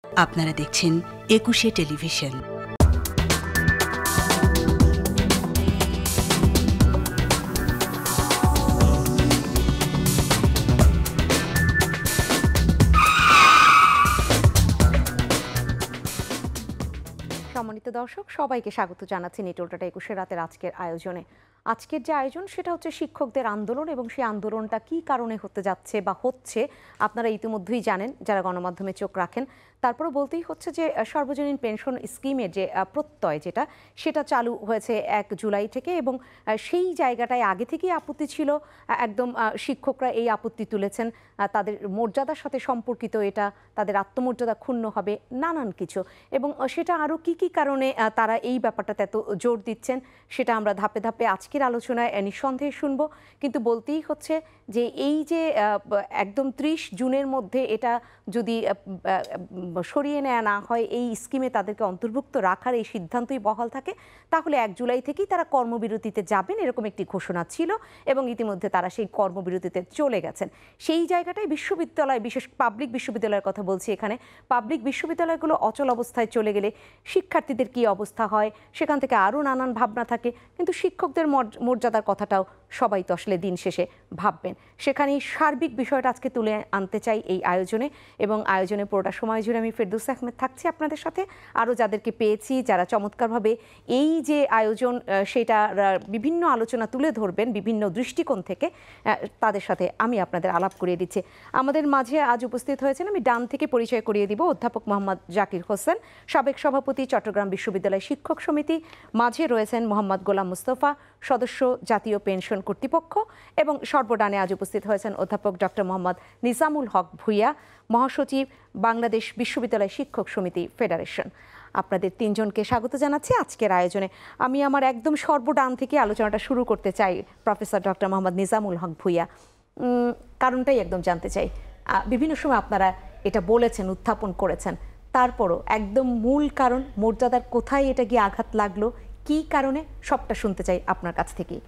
আপনারা দেখছেন একুশে টেলিভিশন। সম্মানিত দর্শক, সবাইকে স্বাগত জানাচ্ছি নিটোলটাটা 21 রাতের আজকের আয়োজনে। আজকের যে আয়োজন সেটা হচ্ছে শিক্ষকদের আন্দোলন, এবং সেই আন্দোলনটা কী কারণে হতে যাচ্ছে বা হচ্ছে আপনারা ইতিমধ্যেই জানেন যারা গণমাধ্যমে চোখ রাখেন। তারপরে বলতেই হচ্ছে যে সর্বজনীন পেনশন স্কিমের যে প্রত্যয় সেটা চালু হয়েছে 1 জুলাই থেকে, এবং সেই জায়গাটায় আগে থেকেই আপত্তি ছিল। একদম শিক্ষকরা এই আপত্তি তুলেছেন, তাদের মর্যাদার সাথে সম্পর্কিত এটা, তাদের আত্মমর্যাদা ক্ষুণ্ণ হবে, নানান কিছু। এবং সেটা আরও কী কী কারণে তারা এই ব্যাপারটাতে এত জোর দিচ্ছেন সেটা আমরা ধাপে ধাপে আজকের আলোচনায় নিঃসন্দেহে শুনবো। কিন্তু বলতেই হচ্ছে যে এই যে একদম 30 জুনের মধ্যে এটা যদি সরিয়ে নেওয়া না হয়, এই স্কিমে তাদেরকে অন্তর্ভুক্ত রাখার এই সিদ্ধান্তই বহাল থাকে, তাহলে 1 জুলাই থেকেই তারা কর্মবিরতিতে যাবেন, এরকম একটি ঘোষণা ছিল, এবং ইতিমধ্যে তারা সেই কর্মবিরতিতে চলে গেছেন। সেই জায়গাটায় বিশ্ববিদ্যালয়, বিশেষ পাবলিক বিশ্ববিদ্যালয়ের কথা বলছি এখানে, পাবলিক বিশ্ববিদ্যালয়গুলো অচল অবস্থায় চলে গেলে শিক্ষার্থীদের কী অবস্থা হয়, সেখান থেকে আরও নানান ভাবনা থাকে। কিন্তু শিক্ষকদের মর্যাদার কথাটাও সবাই তো আসলে দিন শেষে ভাববেন। সেখানেই সার্বিক বিষয়টা আজকে তুলে আনতে চাই এই আয়োজনে, এবং আয়োজনে পুরোটা সময় জুড়ে আমি ফেরদৌস আহমেদ থাকছি আপনাদের সাথে। আরও যাদেরকে পেয়েছি যারা চমৎকারভাবে এই যে আয়োজন সেটা বিভিন্ন আলোচনা তুলে ধরবেন বিভিন্ন দৃষ্টিকোণ থেকে, তাদের সাথে আমি আপনাদের আলাপ করিয়ে দিচ্ছি। আমাদের মাঝে আজ উপস্থিত হয়েছেন, আমি ডান থেকে পরিচয় করিয়ে দিব, অধ্যাপক মোহাম্মদ জাকির হোসেন, সাবেক সভাপতি চট্টগ্রাম বিশ্ববিদ্যালয় শিক্ষক সমিতি। মাঝে রয়েছেন মোহাম্মদ গোলাম মুস্তফা, সদস্য জাতীয় পেনশন কর্তৃপক্ষ, এবং সর্বডানে আজ উপস্থিত হয়েছেন অধ্যাপক ডক্টর মোহাম্মদ নিজামুল হক ভূঁইয়া, মহাসচিব বাংলাদেশ বিশ্ববিদ্যালয় শিক্ষক সমিতি ফেডারেশন। আপনাদের তিনজনকে স্বাগত জানাচ্ছি আজকের আয়োজনে। আমি আমার একদম সর্বডান থেকে আলোচনাটা শুরু করতে চাই প্রফেসর ডক্টর মোহাম্মদ নিজামুল হক ভূঁইয়া। কারণটাই একদম জানতে চাই। বিভিন্ন সময় আপনারা এটা বলেছেন, উত্থাপন করেছেন, তারপরও একদম মূল কারণ, মর্যাদার কোথায় এটা গিয়ে আঘাত লাগলো, কী কারণে, সবটা শুনতে চাই আপনার কাছ থেকেই।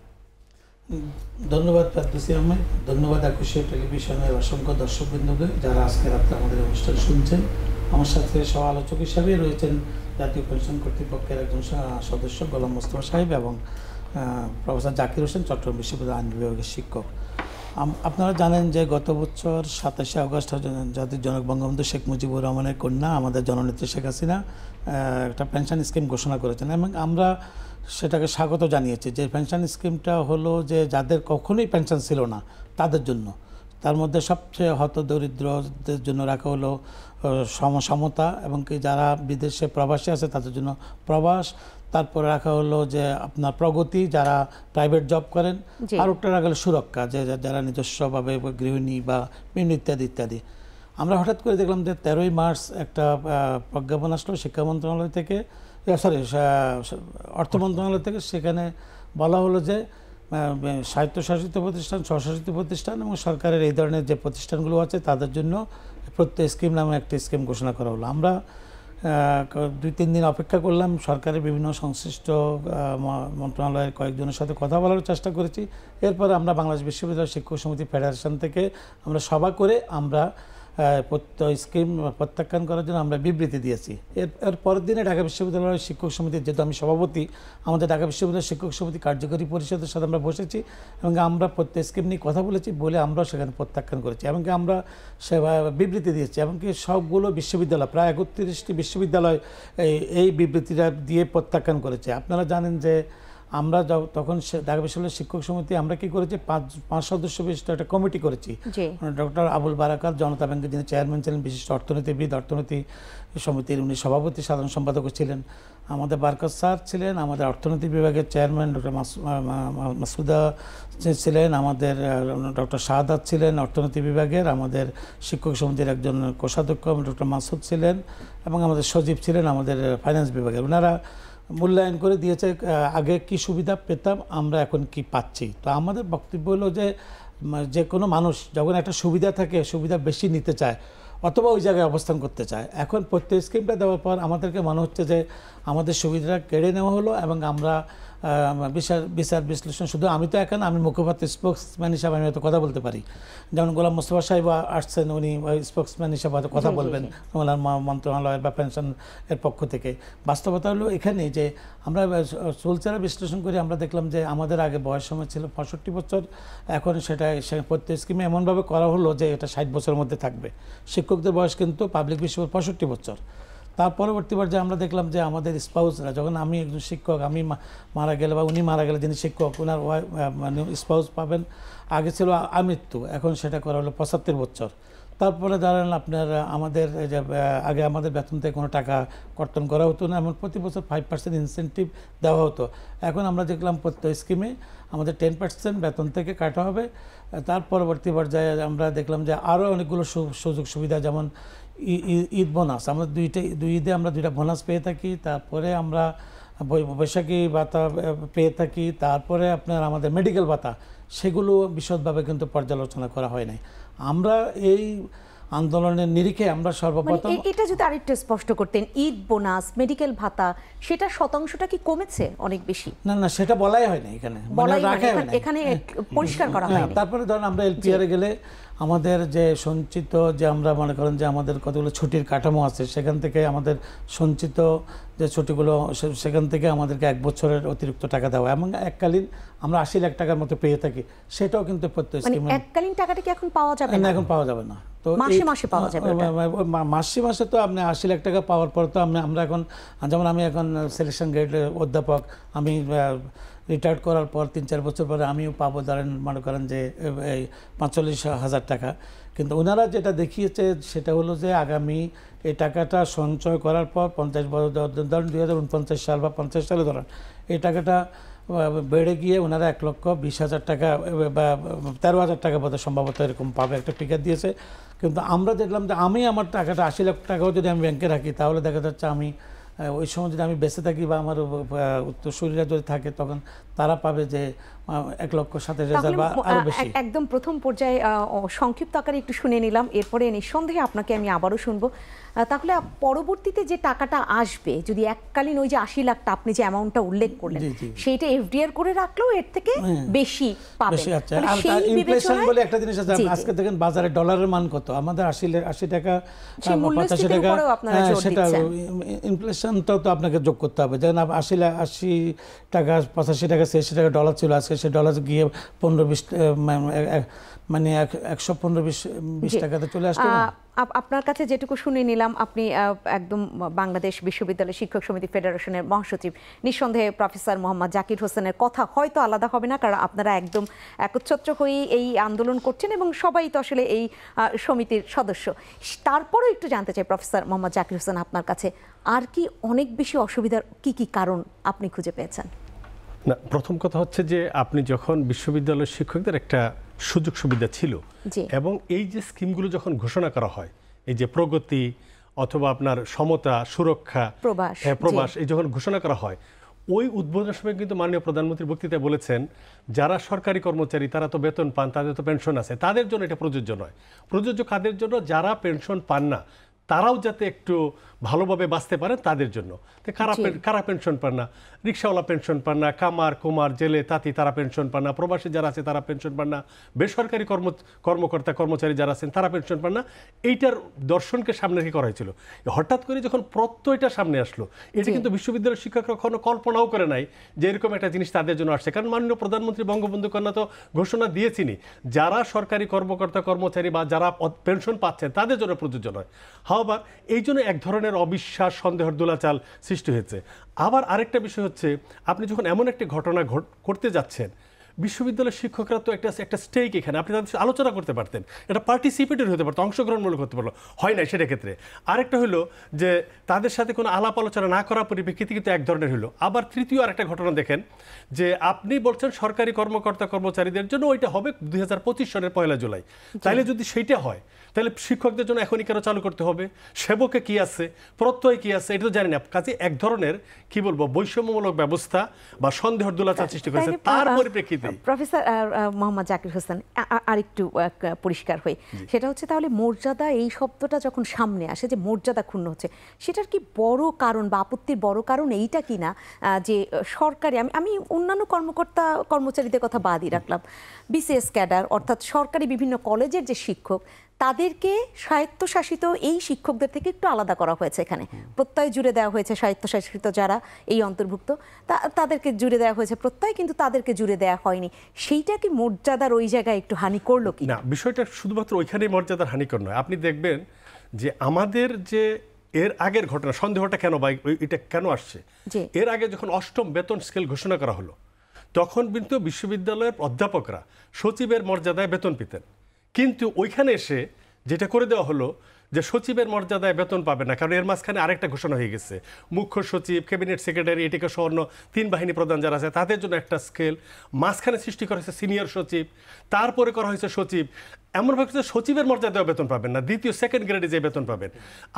ধন্যবাদ ফেরদৌসী আহমেদ, ধন্যবাদ একুশে টেলিভিশনের অসংখ্য দর্শকবৃন্দকে যারা আজকে রাত্রে আমাদের অনুষ্ঠান শুনছেন। আমার সাথে সহ আলোচক হিসাবে রয়েছেন জাতীয় পেনশন কর্তৃপক্ষের একজন সদস্য গোলাম মোস্তফা সাহেব, এবং প্রফেসর জাকির হোসেন, চট্টগ্রাম বিশ্ববিদ্যালয় আইন বিভাগের শিক্ষক। আপনারা জানেন যে গত বছর 27শে আগস্ট জাতির জনক বঙ্গবন্ধু শেখ মুজিবুর রহমানের কন্যা আমাদের জননেত্রী শেখ হাসিনা একটা পেনশন স্কিম ঘোষণা করেছেন, এবং আমরা সেটাকে স্বাগত জানিয়েছি। যে পেনশন স্কিমটা হলো যে যাদের কখনোই পেনশন ছিল না তাদের জন্য, তার মধ্যে সবচেয়ে হতদরিদ্রদের জন্য রাখা হলো সমতা, এবং কি যারা বিদেশে প্রবাসী আছে তাদের জন্য প্রবাস, তারপরে রাখা হলো যে আপনার প্রগতি, যারা প্রাইভেট জব করেন, আর ওটা রাখা হলো সুরক্ষা, যে যারা নিজস্বভাবে গৃহিণী বা বিভিন্ন ইত্যাদি ইত্যাদি। আমরা হঠাৎ করে দেখলাম যে 13ই মার্চ একটা প্রজ্ঞাপন আসলো শিক্ষা মন্ত্রণালয় থেকে, অর্থ মন্ত্রণালয় থেকে। সেখানে বলা হলো যে স্বায়ত্তশাসিত প্রতিষ্ঠান, স্বশাসিত প্রতিষ্ঠান এবং সরকারের এই ধরনের যে প্রতিষ্ঠানগুলো আছে তাদের জন্য প্রত্যেক স্কিম নামে একটি স্কিম ঘোষণা করা হলো। আমরা 2-3 দিন অপেক্ষা করলাম, সরকারের বিভিন্ন সংশ্লিষ্ট মন্ত্রণালয়ের কয়েকজনের সাথে কথা বলার চেষ্টা করেছি। এরপরে আমরা বাংলাদেশ বিশ্ববিদ্যালয় শিক্ষক সমিতি ফেডারেশন থেকে আমরা সভা করে আমরা স্কিম প্রত্যাখ্যান করার জন্য আমরা বিবৃতি দিয়েছি। এর পরের দিনে ঢাকা বিশ্ববিদ্যালয়ের শিক্ষক সমিতির, যেহেতু আমি সভাপতি, আমাদের ঢাকা বিশ্ববিদ্যালয়ের শিক্ষক সমিতি কার্যকরী পরিষদের সাথে আমরা বসেছি, এবং আমরা প্রত্যেক স্কিম নিয়ে কথা বলেছি, বলে আমরাও সেখানে প্রত্যাখ্যান করেছি, এমনকি আমরা সে বিবৃতি দিয়েছি। এমনকি সবগুলো বিশ্ববিদ্যালয়, প্রায় 31টি বিশ্ববিদ্যালয় এই বিবৃতিটা দিয়ে প্রত্যাখ্যান করেছে। আপনারা জানেন যে আমরা তখন ঢাকা বিশ্ববিদ্যালয়ের শিক্ষক সমিতি আমরা কি করেছি, 5 সদস্য বিশিষ্ট একটা কমিটি করেছি। ডক্টর আবুল বারাকাত, জনতা ব্যাংকের যিনি চেয়ারম্যান ছিলেন, বিশিষ্ট অর্থনীতিবিদ, অর্থনীতি সমিতির উনি সভাপতি, সাধারণ সম্পাদক ছিলেন। আমাদের বারকাত স্যার ছিলেন, আমাদের অর্থনীতি বিভাগের চেয়ারম্যান ডক্টর মাসুদা ছিলেন, আমাদের ডক্টর শাহাদাত ছিলেন অর্থনীতি বিভাগের, আমাদের শিক্ষক সমিতির একজন কোষাধ্যক্ষ ডক্টর মাসুদ ছিলেন, এবং আমাদের সচিব ছিলেন আমাদের ফাইন্যান্স বিভাগের। ওনারা মূল্যায়ন করে দিয়েছে আগে কি সুবিধা পেতাম, আমরা এখন কি পাচ্ছি। তো আমাদের বক্তব্য হলো যে কোনো মানুষ যখন একটা সুবিধা থাকে, সুবিধা বেশি নিতে চায় অথবা ওই জায়গায় অবস্থান করতে চায়। এখন প্রত্যেক স্কিমটা দেওয়ার পর আমাদেরকে মনে হচ্ছে যে আমাদের সুবিধাটা কেড়ে নেওয়া হলো, এবং আমরা বিচার বিশ্লেষণ শুধু আমি তো এখন আমি মুখপাত্র স্পোক্সম্যান হিসাবে আমি হয়তো কথা বলতে পারি, যেমন গোলাম মোস্তফা সাহেব আসছেন, উনি স্পোক্সম্যান হিসাবে হয়তো কথা বলবেন মন্ত্রণালয়ের বা পেনশন এর পক্ষ থেকে। বাস্তবতা হলো এখানে যে আমরা চুলচেরা বিশ্লেষণ করি, আমরা দেখলাম যে আমাদের আগে বয়স সময় ছিল 65 বছর, এখন সেটা প্রত্যেক স্কিমে এমনভাবে করা হলো যে এটা 60 বছরের মধ্যে থাকবে। শিক্ষকদের বয়স কিন্তু পাবলিক বিশ্ববিদ্যালয় 65 বছর। তার পরবর্তী পর্যায়ে আমরা দেখলাম যে আমাদের স্পাউসরা, যখন আমি একজন শিক্ষক, আমি মারা গেলে বা উনি মারা গেলে যিনি শিক্ষক, ওনার মানে স্পাউস পাবেন, আগে ছিল আমৃত্যু, এখন সেটা করা হলো 75 বছর। তারপরে ধরেন আপনার আমাদের যে আগে আমাদের বেতন থেকে কোনো টাকা কর্তন করা হতো না, এমন প্রতি বছর 5% ইনসেন্টিভ দেওয়া হতো। এখন আমরা দেখলাম প্রত্যেক স্কিমে আমাদের 10% বেতন থেকে কাটা হবে। তার পরবর্তী পর্যায়ে আমরা দেখলাম যে আরও অনেকগুলো সুযোগ সুবিধা, যেমন ঈদ বোনাস, আমরা দুই ঈদে আমরা 2টা বোনাস পেয়ে থাকি। তারপরে আমরা বৈশাখী ভাতা পেয়ে থাকি। তারপরে আপনার আমাদের মেডিকেল ভাতা, সেগুলো বিশদভাবে কিন্তু পর্যালোচনা করা হয় নাই। আমরা এই আন্দোলনের নিরিখে আমরা সর্বপ্রথম এটা যদি আরেকটু স্পষ্ট করতেন, ঈদ বোনাস, মেডিকেল ভাতা, সেটা শতাংশটা কি কমেছে অনেক বেশি? না, সেটা বলাই হয়নি এখানে, এখানে পরিষ্কার করা হয়নি। তারপরে ধরুন আমরা এলপিআর গেলে আমাদের যে সঞ্চিত, যে আমরা মনে করেন যে আমাদের কতগুলো ছুটির কাঠামো আছে, সেখান থেকে আমাদের সঞ্চিত যে ছুটিগুলো, সেখান থেকে আমাদেরকে 1 বছরের অতিরিক্ত টাকা দেওয়া, এবং এককালীন আমরা 80 লাখ টাকার মতো পেয়ে থাকি। সেটাও কিন্তু প্রত্যেক স্কিমে এককালীন টাকাটা কি এখন পাওয়া যাবে না? এখন পাওয়া যাবে না। তো মাসে মাসে পাওয়া যাবে? মাসে তো আপনি 80 লাখ টাকা পাওয়ার পর তো আমরা এখন, যেমন আমি এখন সিলেকশন গ্রেডের অধ্যাপক, আমি রিটায়ার্ড করার পর 3-4 বছর পরে আমিও পাবো ধরেন মনে করেন যে এই 45,000 টাকা। কিন্তু ওনারা যেটা দেখিয়েছে সেটা হলো যে আগামী এই টাকাটা সঞ্চয় করার পর 50 বছর, ধরেন 2049 সাল বা 50 সালে ধরেন এই টাকাটা বেড়ে গিয়ে ওনারা 1,20,000 টাকা বা 13,000 টাকা বোধহয় সম্ভবত এরকম পাবে, একটা ফিগার দিয়েছে। কিন্তু আমরা দেখলাম যে আমি আমার টাকাটা 80 লাখ টাকাও যদি আমি ব্যাংকে রাখি, তাহলে দেখা যাচ্ছে আমি ওই সময় যদি আমি বেঁচে থাকি বা আমার উত্তরসূরিরা যদি থাকে, তখন তারা পাবে যে 1,27,000 বা আরো বেশি। একদম প্রথম পর্যায়ে সংক্ষিপ্ত আকারে একটু শুনে নিলাম, এরপরে নিঃসন্দেহে আপনাকে আমি আবারও শুনবো। তাহলে পরবর্তীতে যে টাকাটা আসবে, যদি এককালীন ওই যে 80 লাখটা আপনি যে অ্যামাউন্টটা উল্লেখ করলেন, সেইটা এফডিআর করে রাখলেও এর থেকে বেশি পাবেন। ইনফ্লেশন বলে একটা জিনিস আছে, আজকে দেখেন বাজারে ডলারের মান কত, আমাদের 80 টাকা 85 টাকা, সেটা ইনফ্লেশনটাও তো আপনাকে যোগ করতে হবে। যেমন 80 টাকা 85 টাকা 86 টাকা ডলার ছিল, আজকে সে ডলার গিয়ে 15-20 মানে 115-20 টাকাতে চলে আসবে। আপনার কাছে যেটুকু শুনে নিলাম, আপনি একদম বাংলাদেশ বিশ্ববিদ্যালয় শিক্ষক সমিতি ফেডারেশনের মহাসচিব। নিঃসন্দেহে প্রফেসর মোহাম্মদ জাকির হোসেনের কথা হয়তো আলাদা হবে না, কারণ আপনারা একদম একচ্ছত্র হয়েই এই আন্দোলন করছেন এবং সবাই তো আসলে এই সমিতির সদস্য। তারপরও একটু জানতে চাই প্রফেসর মোহাম্মদ জাকির হোসেন, আপনার কাছে আর কি অনেক বেশি অসুবিধার কি কারণ আপনি খুঁজে পেয়েছেন? না, প্রথম কথা হচ্ছে যে আপনি যখন বিশ্ববিদ্যালয়ের শিক্ষকদের একটা সুযোগ সুবিধা ছিল, এবং এই যে স্কিমগুলো যখন ঘোষণা করা হয়, এই যে প্রগতি অথবা আপনার সমতা, সুরক্ষা, প্রবাস, এই যখন ঘোষণা করা হয়, ওই উদ্বোধনের সময় কিন্তু মাননীয় প্রধানমন্ত্রী বক্তৃতায় বলেছেন যারা সরকারি কর্মচারী তারা তো বেতন পান, তাদের তো পেনশন আছে, তাদের জন্য এটা প্রযোজ্য নয়। প্রযোজ্য কাদের জন্য? যারা পেনশন পান না, তারাও যাতে একটু ভালোভাবে বাঁচতে পারেন তাদের জন্য। তো কারা পেনশন পান না? রিক্সাওয়ালা পেনশন পান না, কামার কুমার জেলে তাঁতি তারা পেনশন পান না, প্রবাসী যারা আছে তারা পেনশন পান না, বেসরকারি কর্মকর্তা কর্মচারী যারা আছেন তারা পেনশন পান না। এইটার দর্শনকে সামনে রেখে করা হয়েছিল। হঠাৎ করে যখন প্রত্যয়টা সামনে আসলো, এটা কিন্তু বিশ্ববিদ্যালয়ের শিক্ষকরা কখনো কল্পনাও করে নাই যে এরকম একটা জিনিস তাদের জন্য আসছে। কারণ মাননীয় প্রধানমন্ত্রী বঙ্গবন্ধু কন্যা তো ঘোষণা দিয়েছিনি যারা সরকারি কর্মকর্তা কর্মচারী বা যারা পেনশন পাচ্ছেন তাদের জন্য প্রযোজ্য নয়। হাওয়ার এই জন্য এক ধরনের অবিশ্বাস, সন্দেহের দোলাচাল সৃষ্টি হয়েছে। আবার আরেকটা বিষয় হচ্ছে, আপনি যখন এমন একটি ঘটনা করতে যাচ্ছেন, বিশ্ববিদ্যালয়ের শিক্ষকরা তো একটা স্টেক এখানে, আপনি তাদের সাথে আলোচনা করতে পারতেন, এটা পার্টিসিপেটরি হতে পারতো, অংশগ্রহণমূলক হতে পারলো, হয় না সেটা ক্ষেত্রে। আরেকটা হলো যে তাদের সাথে কোনো আলাপ আলোচনা না করার পরিপ্রেক্ষিতে কিন্তু এক ধরনের হলো। আবার তৃতীয় আরেকটা ঘটনা দেখেন যে আপনি বলছেন সরকারি কর্মকর্তা কর্মচারীদের জন্য ওইটা হবে 2025 সনের 1 জুলাই। তাইলে যদি সেইটা হয়, তাহলে শিক্ষকদের জন্য এখনই কেন চালু করতে হবে? সেবকে কি আছে, প্রত্যয় কি আছে, এটা তো জানি না। কাজে এক ধরনের কি বলবো বৈষম্যমূলক ব্যবস্থা বা সন্দেহের দোলাচাল সৃষ্টি করেছে। তার পরিপ্রেক্ষিতে প্রফেসর মোহাম্মদ জাকির হোসেন আরেকটু পরিষ্কার হই, সেটা হচ্ছে তাহলে মর্যাদা এই শব্দটা যখন সামনে আসে যে মর্যাদা ক্ষুণ্ণ হচ্ছে, সেটার কি বড় কারণ বা আপত্তির বড় কারণ এইটা কি না যে সরকারি, আমি অন্যান্য কর্মকর্তা কর্মচারীদের কথা বাদই রাখলাম, বিসিএস ক্যাডার অর্থাৎ সরকারি বিভিন্ন কলেজের যে শিক্ষক তাদেরকে স্বায়ত্তশাসিত এই শিক্ষকদের থেকে একটু আলাদা করা হয়েছে, এখানে প্রত্যয় জুড়ে দেওয়া হয়েছে স্বায়ত্তশাসিত যারা এই অন্তর্ভুক্ত তাদেরকে জুড়ে দেওয়া হয়েছে প্রত্যয়, কিন্তু তাদেরকে জুড়ে দেওয়া হয়নি। সেইটা কি মর্যাদার ওই জায়গায় একটু হানি করলো কি? না, বিষয়টা শুধুমাত্র ওইখানেই মর্যাদার হানিকর নয়। আপনি দেখবেন যে আমাদের যে এর আগের ঘটনা, সন্দেহটা কেন বা এটা কেন আসছে, এর আগে যখন ৮ম বেতন স্কেল ঘোষণা করা হলো তখন কিন্তু বিশ্ববিদ্যালয়ের অধ্যাপকরা সচিবের মর্যাদায় বেতন পেতেন, কিন্তু ওইখানে এসে যেটা করে দেওয়া হলো যে সচিবের মর্যাদায় বেতন পাবে না, কারণ এর মাঝখানে আরেকটা ঘোষণা হয়ে গেছে, মুখ্য সচিব, ক্যাবিনেট সেক্রেটারি, এটিকে সহ অন্য 3 বাহিনী প্রধান যারা আছে তাদের জন্য একটা স্কেল, মাঝখানে সৃষ্টি করা হয়েছে সিনিয়র সচিব, তারপরে করা হয়েছে সচিব, এমনভাবে সচিবের মর্যাদায় বেতন পাবেন না, দ্বিতীয় সেকেন্ড গ্রেডে যে বেতন পাবেন।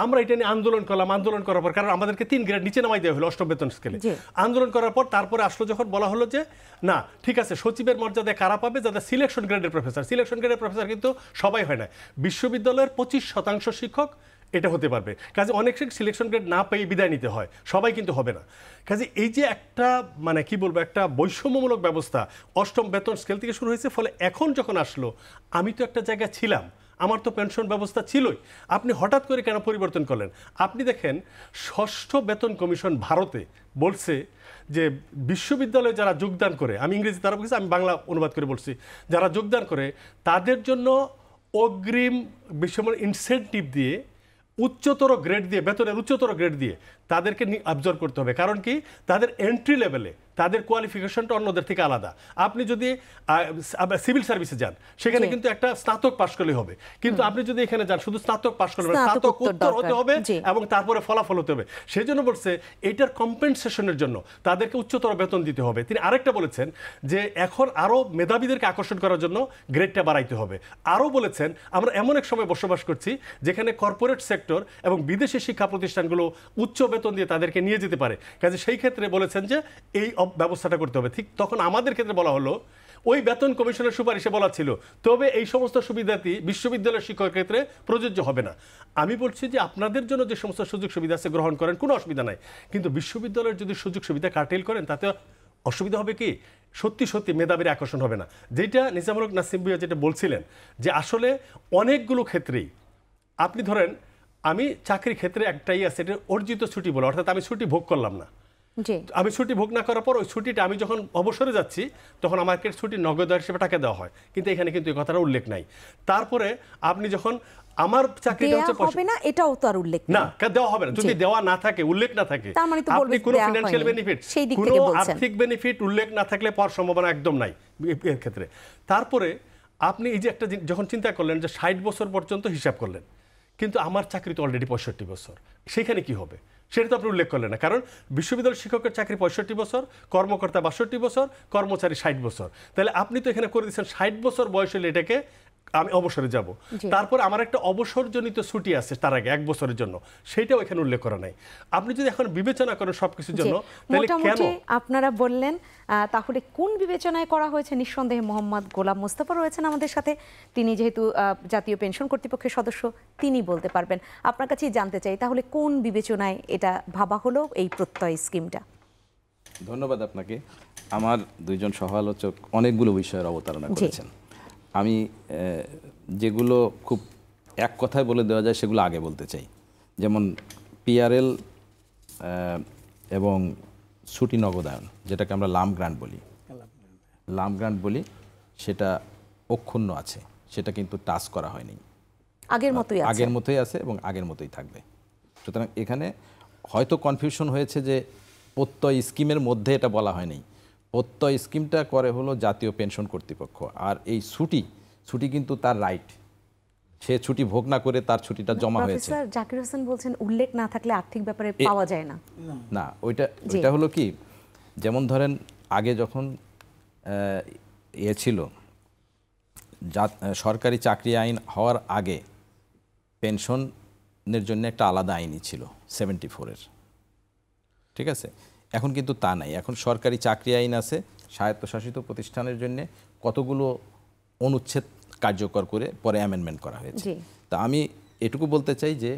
আমরা এটা নিয়ে আন্দোলন করলাম, আন্দোলন করার পর, কারণ আমাদেরকে 3 গ্রেড নিচে নামাই দেওয়া হলো 8ম বেতন স্কেলে। আন্দোলন করার পর তারপরে আসলো যখন বলা হলো যে না ঠিক আছে, সচিবের মর্যাদায় কারা পাবে, যাদের সিলেকশন গ্রেডের প্রফেসর। সিলেকশন গ্রেডের প্রফেসর কিন্তু সবাই হয় না, বিশ্ববিদ্যালয়ের 25% শিক্ষক এটা হতে পারবে, কাজে অনেক সিলেকশন গ্রেড না পেয়ে বিদায় নিতে হয়, সবাই কিন্তু হবে না। কাজে এই যে একটা মানে কি বলবো, একটা বৈষম্যমূলক ব্যবস্থা 8ম বেতন স্কেল থেকে শুরু হয়েছে, ফলে এখন যখন আসলো আমি তো একটা জায়গায় ছিলাম, আমার তো পেনশন ব্যবস্থা ছিলই, আপনি হঠাৎ করে কেন পরিবর্তন করলেন? আপনি দেখেন 6ষ্ঠ বেতন কমিশন ভারতে বলছে যে বিশ্ববিদ্যালয়ে যারা যোগদান করে, আমি ইংরেজি তারা বলছি, আমি বাংলা অনুবাদ করে বলছি, যারা যোগদান করে তাদের জন্য অগ্রিম বিশ্ববিদ্যালয় ইনসেন্টিভ দিয়ে উচ্চতর গ্রেড দিয়ে, বেতনের উচ্চতর গ্রেড দিয়ে তাদেরকে অবজার্ভ করতে হবে। কারণ কি, তাদের এন্ট্রি লেভেলে তাদের কোয়ালিফিকেশনটা অন্যদের থেকে আলাদা। আপনি যদি সিভিল সার্ভিসে যান সেখানে কিন্তু একটা স্নাতক পাশ করলে হবে, কিন্তু আপনি যদি এখানে যান শুধু স্নাতক পাশ করলে, স্নাতক উত্তর হতে হবে এবং তারপরে ফলাফল হতে হবে। সেই জন্য বলছে এইটার কম্পেনসেশনের জন্য তাদেরকে উচ্চতর বেতন দিতে হবে। তিনি আরেকটা বলেছেন যে এখন আরও মেধাবীদেরকে আকর্ষণ করার জন্য গ্রেডটা বাড়াইতে হবে। আরও বলেছেন আমরা এমন এক সময় বসবাস করছি যেখানে কর্পোরেট সেক্টর এবং বিদেশি শিক্ষা প্রতিষ্ঠানগুলো উচ্চ বেতন দিয়ে তাদেরকে নিয়ে যেতে পারে, কাজে সেই ক্ষেত্রে বলেছেন যে এই ব্যবস্থাটা করতে হবে। ঠিক তখন আমাদের ক্ষেত্রে বলা হলো ওই বেতন কমিশনের সুপারিশে বলা ছিল তবে এই সমস্ত সুবিধাটি বিশ্ববিদ্যালয়ের শিক্ষকের ক্ষেত্রে প্রযোজ্য হবে না। আমি বলছি যে আপনাদের জন্য যে সমস্ত সুযোগ সুবিধা আছে গ্রহণ করেন, কোনো অসুবিধা নাই, কিন্তু বিশ্ববিদ্যালয়ের যদি সুযোগ সুবিধা কার্টেল করেন তাতে অসুবিধা হবে কি, সত্যি সত্যি মেধাবীর আকর্ষণ হবে না। যেটা নিজামুল হক নাসিম ভুঁইয়া যেটা বলছিলেন যে আসলে অনেকগুলো ক্ষেত্রেই আপনি ধরেন আমি চাকরির ক্ষেত্রে একটাই আছে, এটা অর্জিত ছুটি বলে, অর্থাৎ আমি ছুটি ভোগ করলাম না, আমি ছুটি ভোগ না করার পর ওই ছুটিটা আমি যখন অবসরে যাচ্ছি তখন আমাকে ছুটি নগদ হিসেবে টাকা দেওয়া হয়, কিন্তু এখানে কিন্তু এই কথাটা উল্লেখ নাই। তারপরে আপনি যখন আমার চাকরিটা হচ্ছে হবে না, এটাও তো আর উল্লেখ না, দেওয়া হবে না, যদি দেওয়া না থাকে, উল্লেখ না থাকে, আপনি কোনো ফিনান্সিয়াল বেনিফিট, কোনো আর্থিক বেনিফিট উল্লেখ না থাকলে পাওয়ার সম্ভাবনা একদম নাই এর ক্ষেত্রে। তারপরে আপনি এই যে একটা যখন চিন্তা করলেন যে 60 বছর পর্যন্ত হিসাব করলেন, কিন্তু আমার চাকরি তো অলরেডি 65 বছর, সেখানে কি হবে সেটা তো আপনি উল্লেখ করলেন না, কারণ বিশ্ববিদ্যালয় শিক্ষকের চাকরি 65 বছর, কর্মকর্তা 62 বছর, কর্মচারী 60 বছর, তাহলে আপনি তো এখানে করে দিচ্ছেন 60 বছর বয়স হলে এটাকে আমি অবসরে যাব, তারপর আমার একটা অবসরজনিত ছুটি আছে তার আগে 1 বছরের জন্য, সেটাও এখানে উল্লেখ করা নাই। আপনি যদি এখন বিবেচনা করেন সবকিছুর জন্য, তাহলে কেন আপনারা বললেন তাহলে কোন বিবেচনায় করা হয়েছে? নিঃসন্দেহে মোহাম্মদ গোলাম মোস্তফা রয়েছেন আমাদের সাথে, তিনি যেহেতু জাতীয় পেনশন কর্তৃপক্ষের সদস্য তিনি বলতে পারবেন। আপনার কাছেই জানতে চাই তাহলে কোন বিবেচনায় এটা ভাবা হলো এই প্রত্যয় স্কিমটা? ধন্যবাদ আপনাকে। আমার দুইজন সহ আলোচক অনেকগুলো বিষয়ের অবতারণা করেছেন, আমি যেগুলো খুব এক কথায় বলে দেওয়া যায় সেগুলো আগে বলতে চাই। যেমন পিআরএল এবং ছুটি নগদায়ন, যেটাকে আমরা লাম গ্রান্ট বলি, সেটা অক্ষুণ্ণ আছে, সেটা কিন্তু টাচ করা হয়নি, আগের মতোই আছে এবং আগের মতোই থাকবে। সুতরাং এখানে হয়তো কনফিউশন হয়েছে যে প্রত্যয় স্কিমের মধ্যে এটা বলা হয়নি, প্রত্যয় স্কিমটা করে হলো জাতীয় পেনশন কর্তৃপক্ষ, আর এই ছুটি কিন্তু তার রাইট, সে ছুটি ভোগ না করে তার ছুটিটা জমা হয়েছে। প্রফেসর জাকির হোসেন বলছেন উল্লেখ না থাকলে আর্থিক ব্যাপারে পাওয়া যায় না। না, ওইটা হলো কি, যেমন ধরেন আগে যখন ছিল সরকারি চাকরি আইন হওয়ার আগে পেনশনের জন্য একটা আলাদা আইনই ছিল 74-এর, ঠিক আছে? এখন কিন্তু তা নাই, এখন সরকারি চাকরি আইন আছে, স্বায়ত্তশাসিত প্রতিষ্ঠানের জন্য কতগুলো অনুচ্ছেদ কার্যকর করে পরে অ্যামেন্ডমেন্ট করা হয়েছে। তা আমি এটুকু বলতে চাই যে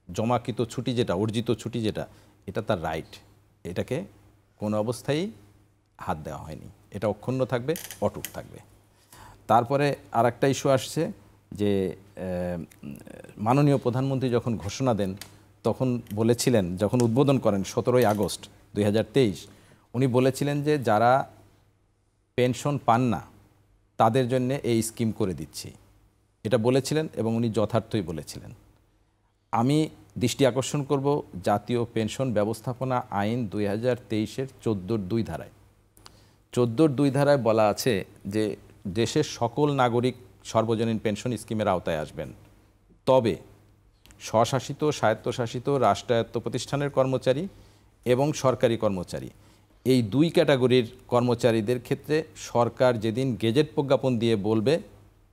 জমাকৃত ছুটি যেটা, অর্জিত ছুটি যেটা, এটা তার রাইট, এটাকে কোনো অবস্থায় হাত দেওয়া হয়নি, এটা অক্ষুণ্ণ থাকবে, অটুট থাকবে। তারপরে আর একটা ইস্যু আসছে যে মাননীয় প্রধানমন্ত্রী যখন ঘোষণা দেন তখন বলেছিলেন, যখন উদ্বোধন করেন 17 আগস্ট 2023, উনি বলেছিলেন যে যারা পেনশন পান না তাদের জন্য এই স্কিম করে দিচ্ছি, এটা বলেছিলেন এবং উনি যথার্থই বলেছিলেন। আমি দৃষ্টি আকর্ষণ করব জাতীয় পেনশন ব্যবস্থাপনা আইন 2023-এর 14-2 ধারায়। 14-2 ধারায় বলা আছে যে দেশের সকল নাগরিক সর্বজনীন পেনশন স্কিমের আওতায় আসবেন, তবে স্বশাসিত, স্বায়ত্তশাসিত, রাষ্ট্রায়ত্ত প্রতিষ্ঠানের কর্মচারী এবং সরকারি কর্মচারী, এই 2 ক্যাটাগরির কর্মচারীদের ক্ষেত্রে সরকার যেদিন গেজেট প্রজ্ঞাপন দিয়ে বলবে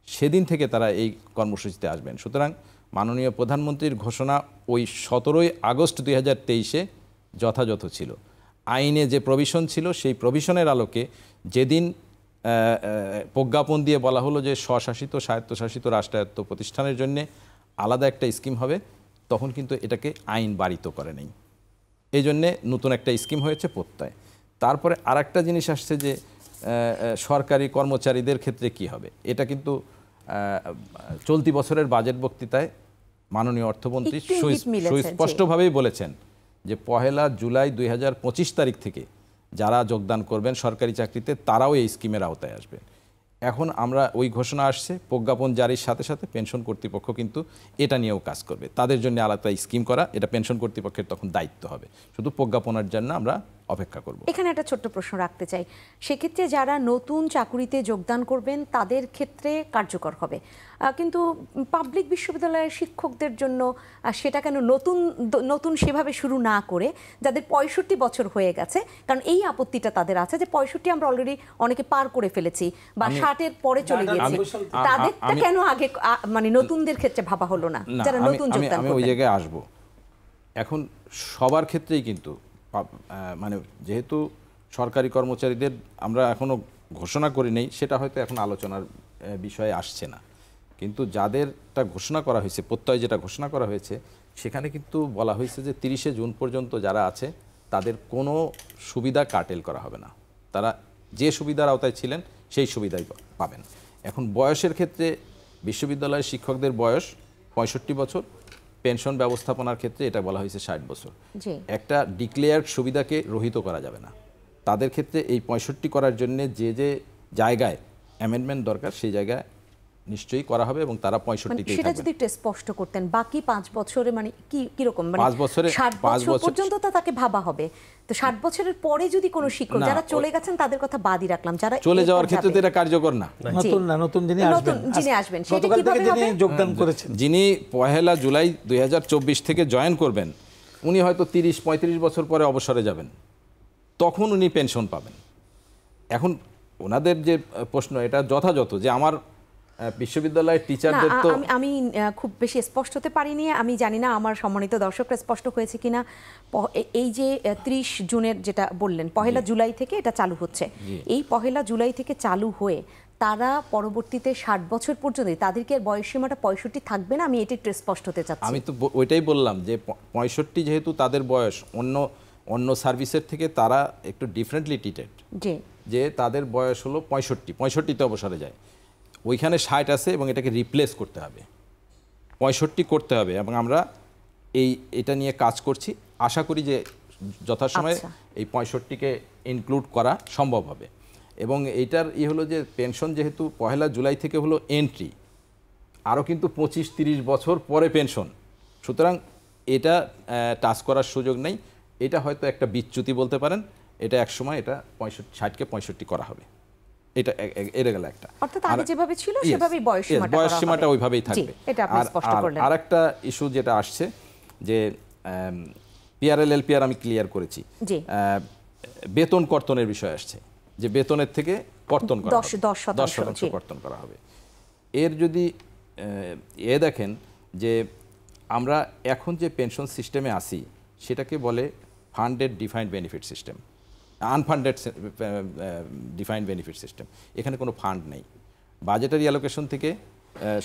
সেদিন থেকে তারা এই কর্মসূচিতে আসবেন। সুতরাং মাননীয় প্রধানমন্ত্রীর ঘোষণা ওই 17 আগস্ট 2023-এ যথাযথ ছিল। আইনে যে প্রভিশন ছিল সেই প্রভিশনের আলোকে যেদিন প্রজ্ঞাপন দিয়ে বলা হলো যে স্বশাসিত, স্বায়ত্তশাসিত, রাষ্ট্রায়ত্ত প্রতিষ্ঠানের জন্য আলাদা একটা স্কিম হবে, তখন কিন্তু এটাকে আইন বারিত করে নেই, এই জন্যে নতুন একটা স্কিম হয়েছে প্রত্যয়। তারপরে আরেকটা জিনিস আসছে যে সরকারি কর্মচারীদের ক্ষেত্রে কি হবে, এটা কিন্তু চলতি বছরের বাজেট বক্তৃতায় মাননীয় অর্থমন্ত্রী সুস্পষ্টভাবেই বলেছেন যে 1 জুলাই 2025 তারিখ থেকে যারা যোগদান করবেন সরকারি চাকরিতে তারাও এই স্কিমের আওতায় আসবেন। এখন আমরা ওই ঘোষণা আসছে, প্রজ্ঞাপন জারির সাথে সাথে পেনশন কর্তৃপক্ষ কিন্তু এটা নিয়েও কাজ করবে, তাদের জন্য আলাদা স্কিম করা, এটা পেনশন কর্তৃপক্ষের তখন দায়িত্ব হবে। শুধু প্রজ্ঞাপনের জন্য আমরা অপেক্ষা করব। এখানে একটা ছোট্ট প্রশ্ন রাখতে চাই, সেক্ষেত্রে যারা নতুন চাকুরিতে যোগদান করবেন তাদের ক্ষেত্রে কার্যকর হবে, কিন্তু পাবলিক বিশ্ববিদ্যালয়ের শিক্ষকদের জন্য সেটা কেন নতুন সেভাবে শুরু না করে যাদের 65 বছর হয়ে গেছে, কারণ এই আপত্তিটা তাদের আছে যে 65 আমরা অলরেডি অনেকে পার করে ফেলেছি বা 60-এর পরে চলে গেছি, তাদেরটা কেন আগে মানে নতুনদের ক্ষেত্রে ভাবা হলো না যারা নতুন যোগদান করবেন? আমি ওই জায়গায় আসব। এখন সবার ক্ষেত্রেই কিন্তু মানে যেহেতু সরকারি কর্মচারীদের আমরা এখনো ঘোষণা করি নেই, সেটা হয়তো এখন আলোচনার বিষয়ে আসছে না, কিন্তু যাদেরটা ঘোষণা করা হয়েছে, প্রত্যয় যেটা ঘোষণা করা হয়েছে, সেখানে কিন্তু বলা হয়েছে যে 30শে জুন পর্যন্ত যারা আছে তাদের কোনো সুবিধা কাটেল করা হবে না, তারা যে সুবিধার আওতায় ছিলেন সেই সুবিধাই পাবেন। এখন বয়সের ক্ষেত্রে বিশ্ববিদ্যালয়ের শিক্ষকদের বয়স 65 বছর, পেনশন ব্যবস্থাপনার ক্ষেত্রে এটা বলা হয়েছে 60 বছর। একটা ডিক্লেয়ার্ড সুবিধাকে রহিত করা যাবে না, তাদের ক্ষেত্রে এই 65 করার জন্য যে যে জায়গায় অ্যামেন্ডমেন্ট দরকার সেই জায়গায় নিশ্চয়ই করা হবে এবং তারা 65-তেই সেটা যদি একটু স্পষ্ট করতেন, বাকি 5 বছরে মানে কি রকম, মানে 5 বছর পর্যন্ত তো তাকে ভাবা হবে, তো 60 বছরের পরে যদি কোনো শিক্ষক যারা চলে গেছেন তাদের কথা বাদই রাখলাম, যারা চলে যাওয়ার ক্ষেত্রে তো এটা কার্যকর না, নতুন যিনি আসবেন সেটা কিভাবে হবে? যোগদান করেছেন, যিনি 1 জুলাই 2024 থেকে জয়েন করবেন, উনি হয়তো 30-35 বছর পরে অবসরে যাবেন, তখন উনি পেনশন পাবেন। এখন ওনাদের যে প্রশ্ন এটা যথাযথ যে আমার বিশ্ববিদ্যালয়ের টিচারদের তো আমি খুব বেশি স্পষ্ট হতে পারিনি, আমি জানি না আমার সম্মানিত দর্শকরা স্পষ্ট হয়েছে কিনা। এই যে 30 জুনের যেটা বললেন 1 জুলাই থেকে এটা চালু হচ্ছে, এই 1 জুলাই থেকে চালু হয়ে তারা পরবর্তীতে 60 বছর পর্যন্ত তাদেরকে বয়সসীমাটা 65 থাকবে না, আমি এটা একটু স্পষ্ট হতে চাচ্ছি। আমি তো ওইটাই বললাম যে 65 যেহেতু তাদের বয়স অন্য সার্ভিসের থেকে তারা একটু ডিফারেন্টলি ট্রিটেড, যে তাদের বয়স হলো 65-তে অবসরে যায়, ওইখানে 60 আছে এবং এটাকে রিপ্লেস করতে হবে, 65 করতে হবে, এবং আমরা এটা নিয়ে কাজ করছি, আশা করি যে যথাসময়ে এই 65-কে ইনক্লুড করা সম্ভব হবে। এবং এইটার হলো যে পেনশন যেহেতু 1 জুলাই থেকে হলো এন্ট্রি, আরও কিন্তু 25-30 বছর পরে পেনশন, সুতরাং এটা টাচ করার সুযোগ নেই, এটা হয়তো একটা বিচ্যুতি বলতে পারেন, এটা একসময় এটা 60-কে 65 করা হবে, এটা এড়ে গেল একটা, অর্থাৎ আগে যেভাবে ছিল সেভাবেই বয়সসীমাটা ওইভাবেই থাকবে। আর একটা ইস্যু যেটা আসছে যে পিআরএল এলপিআর আমি ক্লিয়ার করেছি, বেতন কর্তনের বিষয় আসছে, যে বেতনের থেকে কর্তন করা 10% কর্তন করা হবে। এর যদি দেখেন যে আমরা এখন যে পেনশন সিস্টেমে আসি সেটাকে বলে funded defined benefit system, unfunded defined benefit system, এখানে কোনো ফান্ড নেই। বাজেটারি অ্যালোকেশন থেকে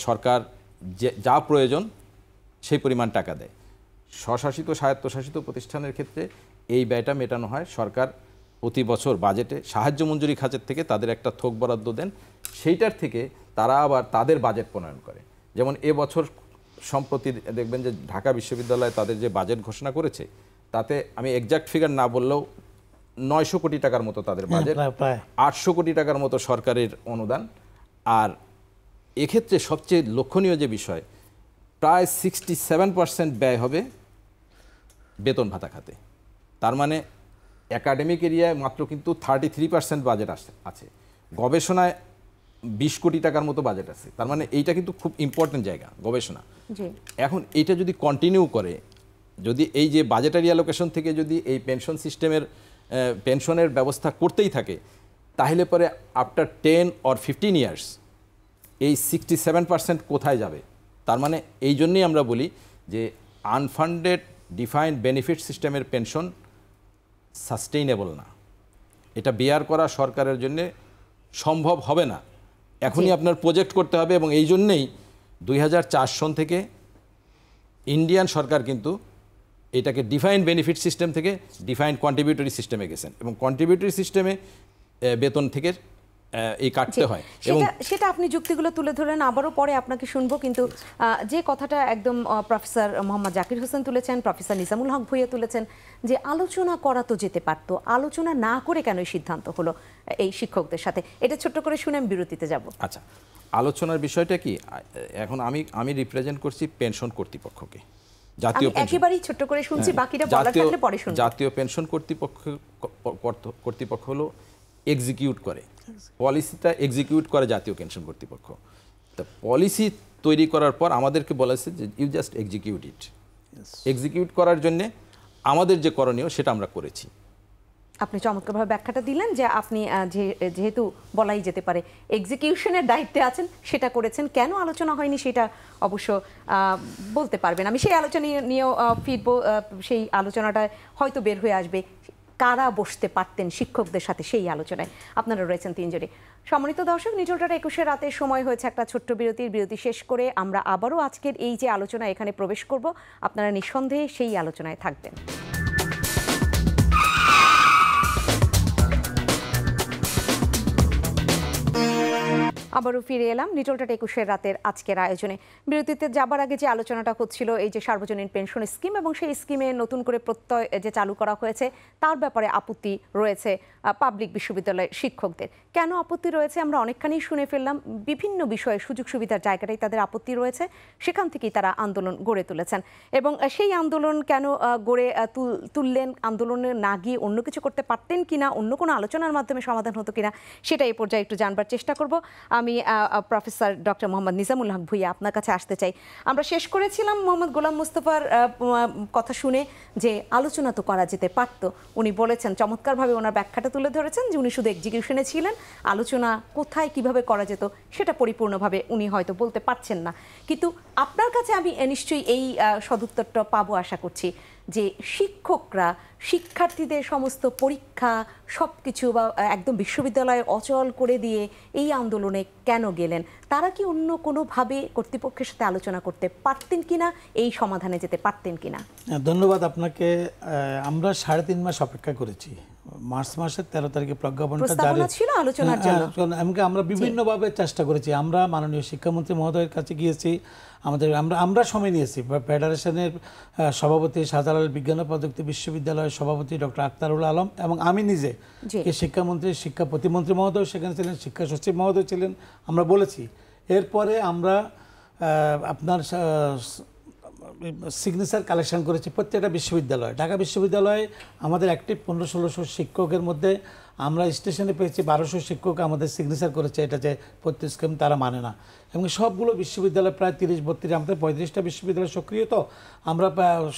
সরকার যা প্রয়োজন সেই পরিমাণ টাকা দেয়। স্বশাসিত স্বায়ত্তশাসিত প্রতিষ্ঠানের ক্ষেত্রে এই ব্যয়টা মেটানো হয়, সরকার প্রতি বছর বাজেটে সাহায্য মঞ্জুরি খাতের থেকে তাদের একটা থোক বরাদ্দ দেন, সেইটার থেকে তারা আবার তাদের বাজেট প্রণয়ন করে। যেমন এবছর সম্প্রতি দেখবেন যে ঢাকা বিশ্ববিদ্যালয় তাদের যে বাজেট ঘোষণা করেছে, তাতে আমি এক্সাক্ট ফিগার না বললেও 900 কোটি টাকার মতো তাদের বাজেট, 800 কোটি টাকার মতো সরকারের অনুদান। আর এক্ষেত্রে সবচেয়ে লক্ষণীয় যে বিষয়, প্রায় 67% ব্যয় হবে বেতন ভাতা খাতে। তার মানে একাডেমিক এরিয়ায় মাত্র কিন্তু 33% বাজেট আছে, গবেষণায় 20 কোটি টাকার মতো বাজেট আছে। তার মানে এইটা কিন্তু খুব ইম্পর্টেন্ট জায়গা গবেষণা। এখন এইটা যদি কন্টিনিউ করে, যদি এই যে বাজেটারি অ্যালোকেশন থেকে যদি এই পেনশন সিস্টেমের পেনশনের ব্যবস্থা করতেই থাকে, তাহলে পরে আফটার 10 or 15 ইয়ার্স এই 67% কোথায় যাবে? তার মানে এই জন্যই আমরা বলি যে আনফান্ডেড ডিফাইন্ড বেনিফিট সিস্টেমের পেনশন সাস্টেইনেবল না, এটা বেয়ার করা সরকারের জন্য সম্ভব হবে না। এখনই আপনার প্রজেক্ট করতে হবে, এবং এই জন্যেই 2004 সন থেকে ইন্ডিয়ান সরকার কিন্তু এটাকে ডিফাইন্ড বেনিফিট সিস্টেম থেকে ডিফাইন্ড কন্ট্রিবিউটরি সিস্টেমে গেছেন, এবং কন্ট্রিবিউটরি সিস্টেমে বেতন থেকে এই কাটতে হয়। এবং সেটা আপনি যুক্তিগুলো তুলে ধরেন, আবারও পরে আপনাকে শুনবো, কিন্তু যে কথাটা একদম প্রফেসর মোহাম্মদ জাকির হোসেন তুলেছেন, প্রফেসর নিজামুল হক ভূঁইয়া তুলেছেন, যে আলোচনা করা তো যেতে পারতো, আলোচনা না করে কেন এই সিদ্ধান্ত হলো এই শিক্ষকদের সাথে, এটা ছোট্ট করে শুনে আমি বিরতিতে যাব। আচ্ছা, আলোচনার বিষয়টা কি, এখন আমি রিপ্রেজেন্ট করছি পেনশন কর্তৃপক্ষকে, জাতীয় একেবারেই ছোট্ট করে শুনছি, বাকিটা বলার থাকলে পরে শুনবো। জাতীয় পেনশন কর্তৃপক্ষ হলো এক্সিকিউট করে, পলিসিটা এক্সিকিউট করে জাতীয় পেনশন কর্তৃপক্ষ। তো পলিসি তৈরি করার পর আমাদেরকে বলেছে যে you just execute it. Execute করার জন্য আমাদের যে করণীয় সেটা আমরা করেছি। আপনি চমৎকারভাবে ব্যাখ্যাটা দিলেন যে আপনি যেহেতু বলাই যেতে পারে এক্সিকিউশনের দায়িত্বে আছেন, সেটা করেছেন। কেন আলোচনা হয়নি সেটা অবশ্য বলতে পারবেন, আমি সেই আলোচনা নিয়েও ফিরবো, সেই আলোচনাটা হয়তো বের হয়ে আসবে কারা বসতে পারতেন শিক্ষকদের সাথে সেই আলোচনায়। আপনারা রয়েছেন তিনজনই। সম্মানিত দর্শক, নিটোলটার 21 রাতের সময় হয়েছে একটা ছোট্ট বিরতি শেষ করে আমরা আবারও আজকের এই যে আলোচনা এখানে প্রবেশ করব, আপনারা নিঃসন্দেহে সেই আলোচনায় থাকবেন। আবারও ফিরে এলাম নিটোলটা 21 রাতের আজকের আয়োজনে। বিরতিতে যাবার আগে যে আলোচনাটা হচ্ছিল এই যে সার্বজনীন পেনশন স্কিম এবং সেই স্কিমে নতুন করে প্রত্যয় যে চালু করা হয়েছে তার ব্যাপারে আপত্তি রয়েছে পাবলিক বিশ্ববিদ্যালয়ের শিক্ষকদের। কেন আপত্তি রয়েছে আমরা অনেকখানি শুনে ফেললাম, বিভিন্ন বিষয়ে সুযোগ সুবিধার জায়গাটাই তাদের আপত্তি রয়েছে, সেখান থেকেই তারা আন্দোলন গড়ে তুলেছেন। এবং সেই আন্দোলন কেন গড়ে তুললেন, আন্দোলনে না গিয়ে অন্য কিছু করতে পারতেন কিনা, অন্য কোনো আলোচনার মাধ্যমে সমাধান হতো কিনা, সেটা এই পর্যায়ে একটু জানবার চেষ্টা করব। আমি প্রফেসর ডক্টর মোহাম্মদ নিজামুল হক ভূঁইয়া আপনার কাছে আসতে চাই। আমরা শেষ করেছিলাম মোহাম্মদ গোলাম মুস্তফার কথা শুনে যে আলোচনা তো করা যেতে পারত। উনি বলেছেন, চমৎকারভাবে ওনার ব্যাখ্যাটা তুলে ধরেছেন যে উনি শুধু এক্সিকিউশনে ছিলেন, আলোচনা কোথায় কিভাবে করা যেত সেটা পরিপূর্ণভাবে উনি হয়তো বলতে পারছেন না। কিন্তু আপনার কাছে আমি নিশ্চয়ই এই সদুত্তরটা পাবো আশা করছি, যে শিক্ষকরা শিক্ষার্থীদের সমস্ত পরীক্ষা সব কিছু বা একদম বিশ্ববিদ্যালয়ে অচল করে দিয়ে এই আন্দোলনে কেন গেলেন? তারা কি অন্য কোনোভাবে কর্তৃপক্ষের সাথে আলোচনা করতে পারতেন কিনা, এই সমাধানে যেতে পারতেন কিনা? ধন্যবাদ আপনাকে। আমরা 3.5 মাস অপেক্ষা করেছি। মার্চ মাসের 13 তারিখে প্রজ্ঞাপনটা জারি ছিল আলোচনার জন্য। আমরা বিভিন্নভাবে চেষ্টা করেছি। আমরা মাননীয় শিক্ষামন্ত্রী মহোদয়ের কাছে গিয়েছি, আমরা সময় নিয়েছি। ফেডারেশনের সভাপতি শাহজালাল বিজ্ঞান ও প্রযুক্তি বিশ্ববিদ্যালয়ের সভাপতি ডক্টর আখতারুল আলম এবং আমি নিজে, শিক্ষামন্ত্রী, শিক্ষা প্রতিমন্ত্রী মহোদয় সেখানে ছিলেন, শিক্ষা সচিব মহোদয় ছিলেন, আমরা বলেছি। এরপরে আমরা আপনার সিগনেচার কালেকশন করেছি প্রত্যেকটা বিশ্ববিদ্যালয়। ঢাকা বিশ্ববিদ্যালয়ে আমাদের অ্যাক্টিভ 1500-1600 শিক্ষকের মধ্যে আমরা স্টেশনে পেয়েছি 1200 শিক্ষক আমাদের সিগনেচার করেছে এটা যে প্রত্যেক স্কিম তারা মানে না। এবং সবগুলো বিশ্ববিদ্যালয় প্রায় 30-32, আমাদের 35টা বিশ্ববিদ্যালয় সক্রিয়, তো আমরা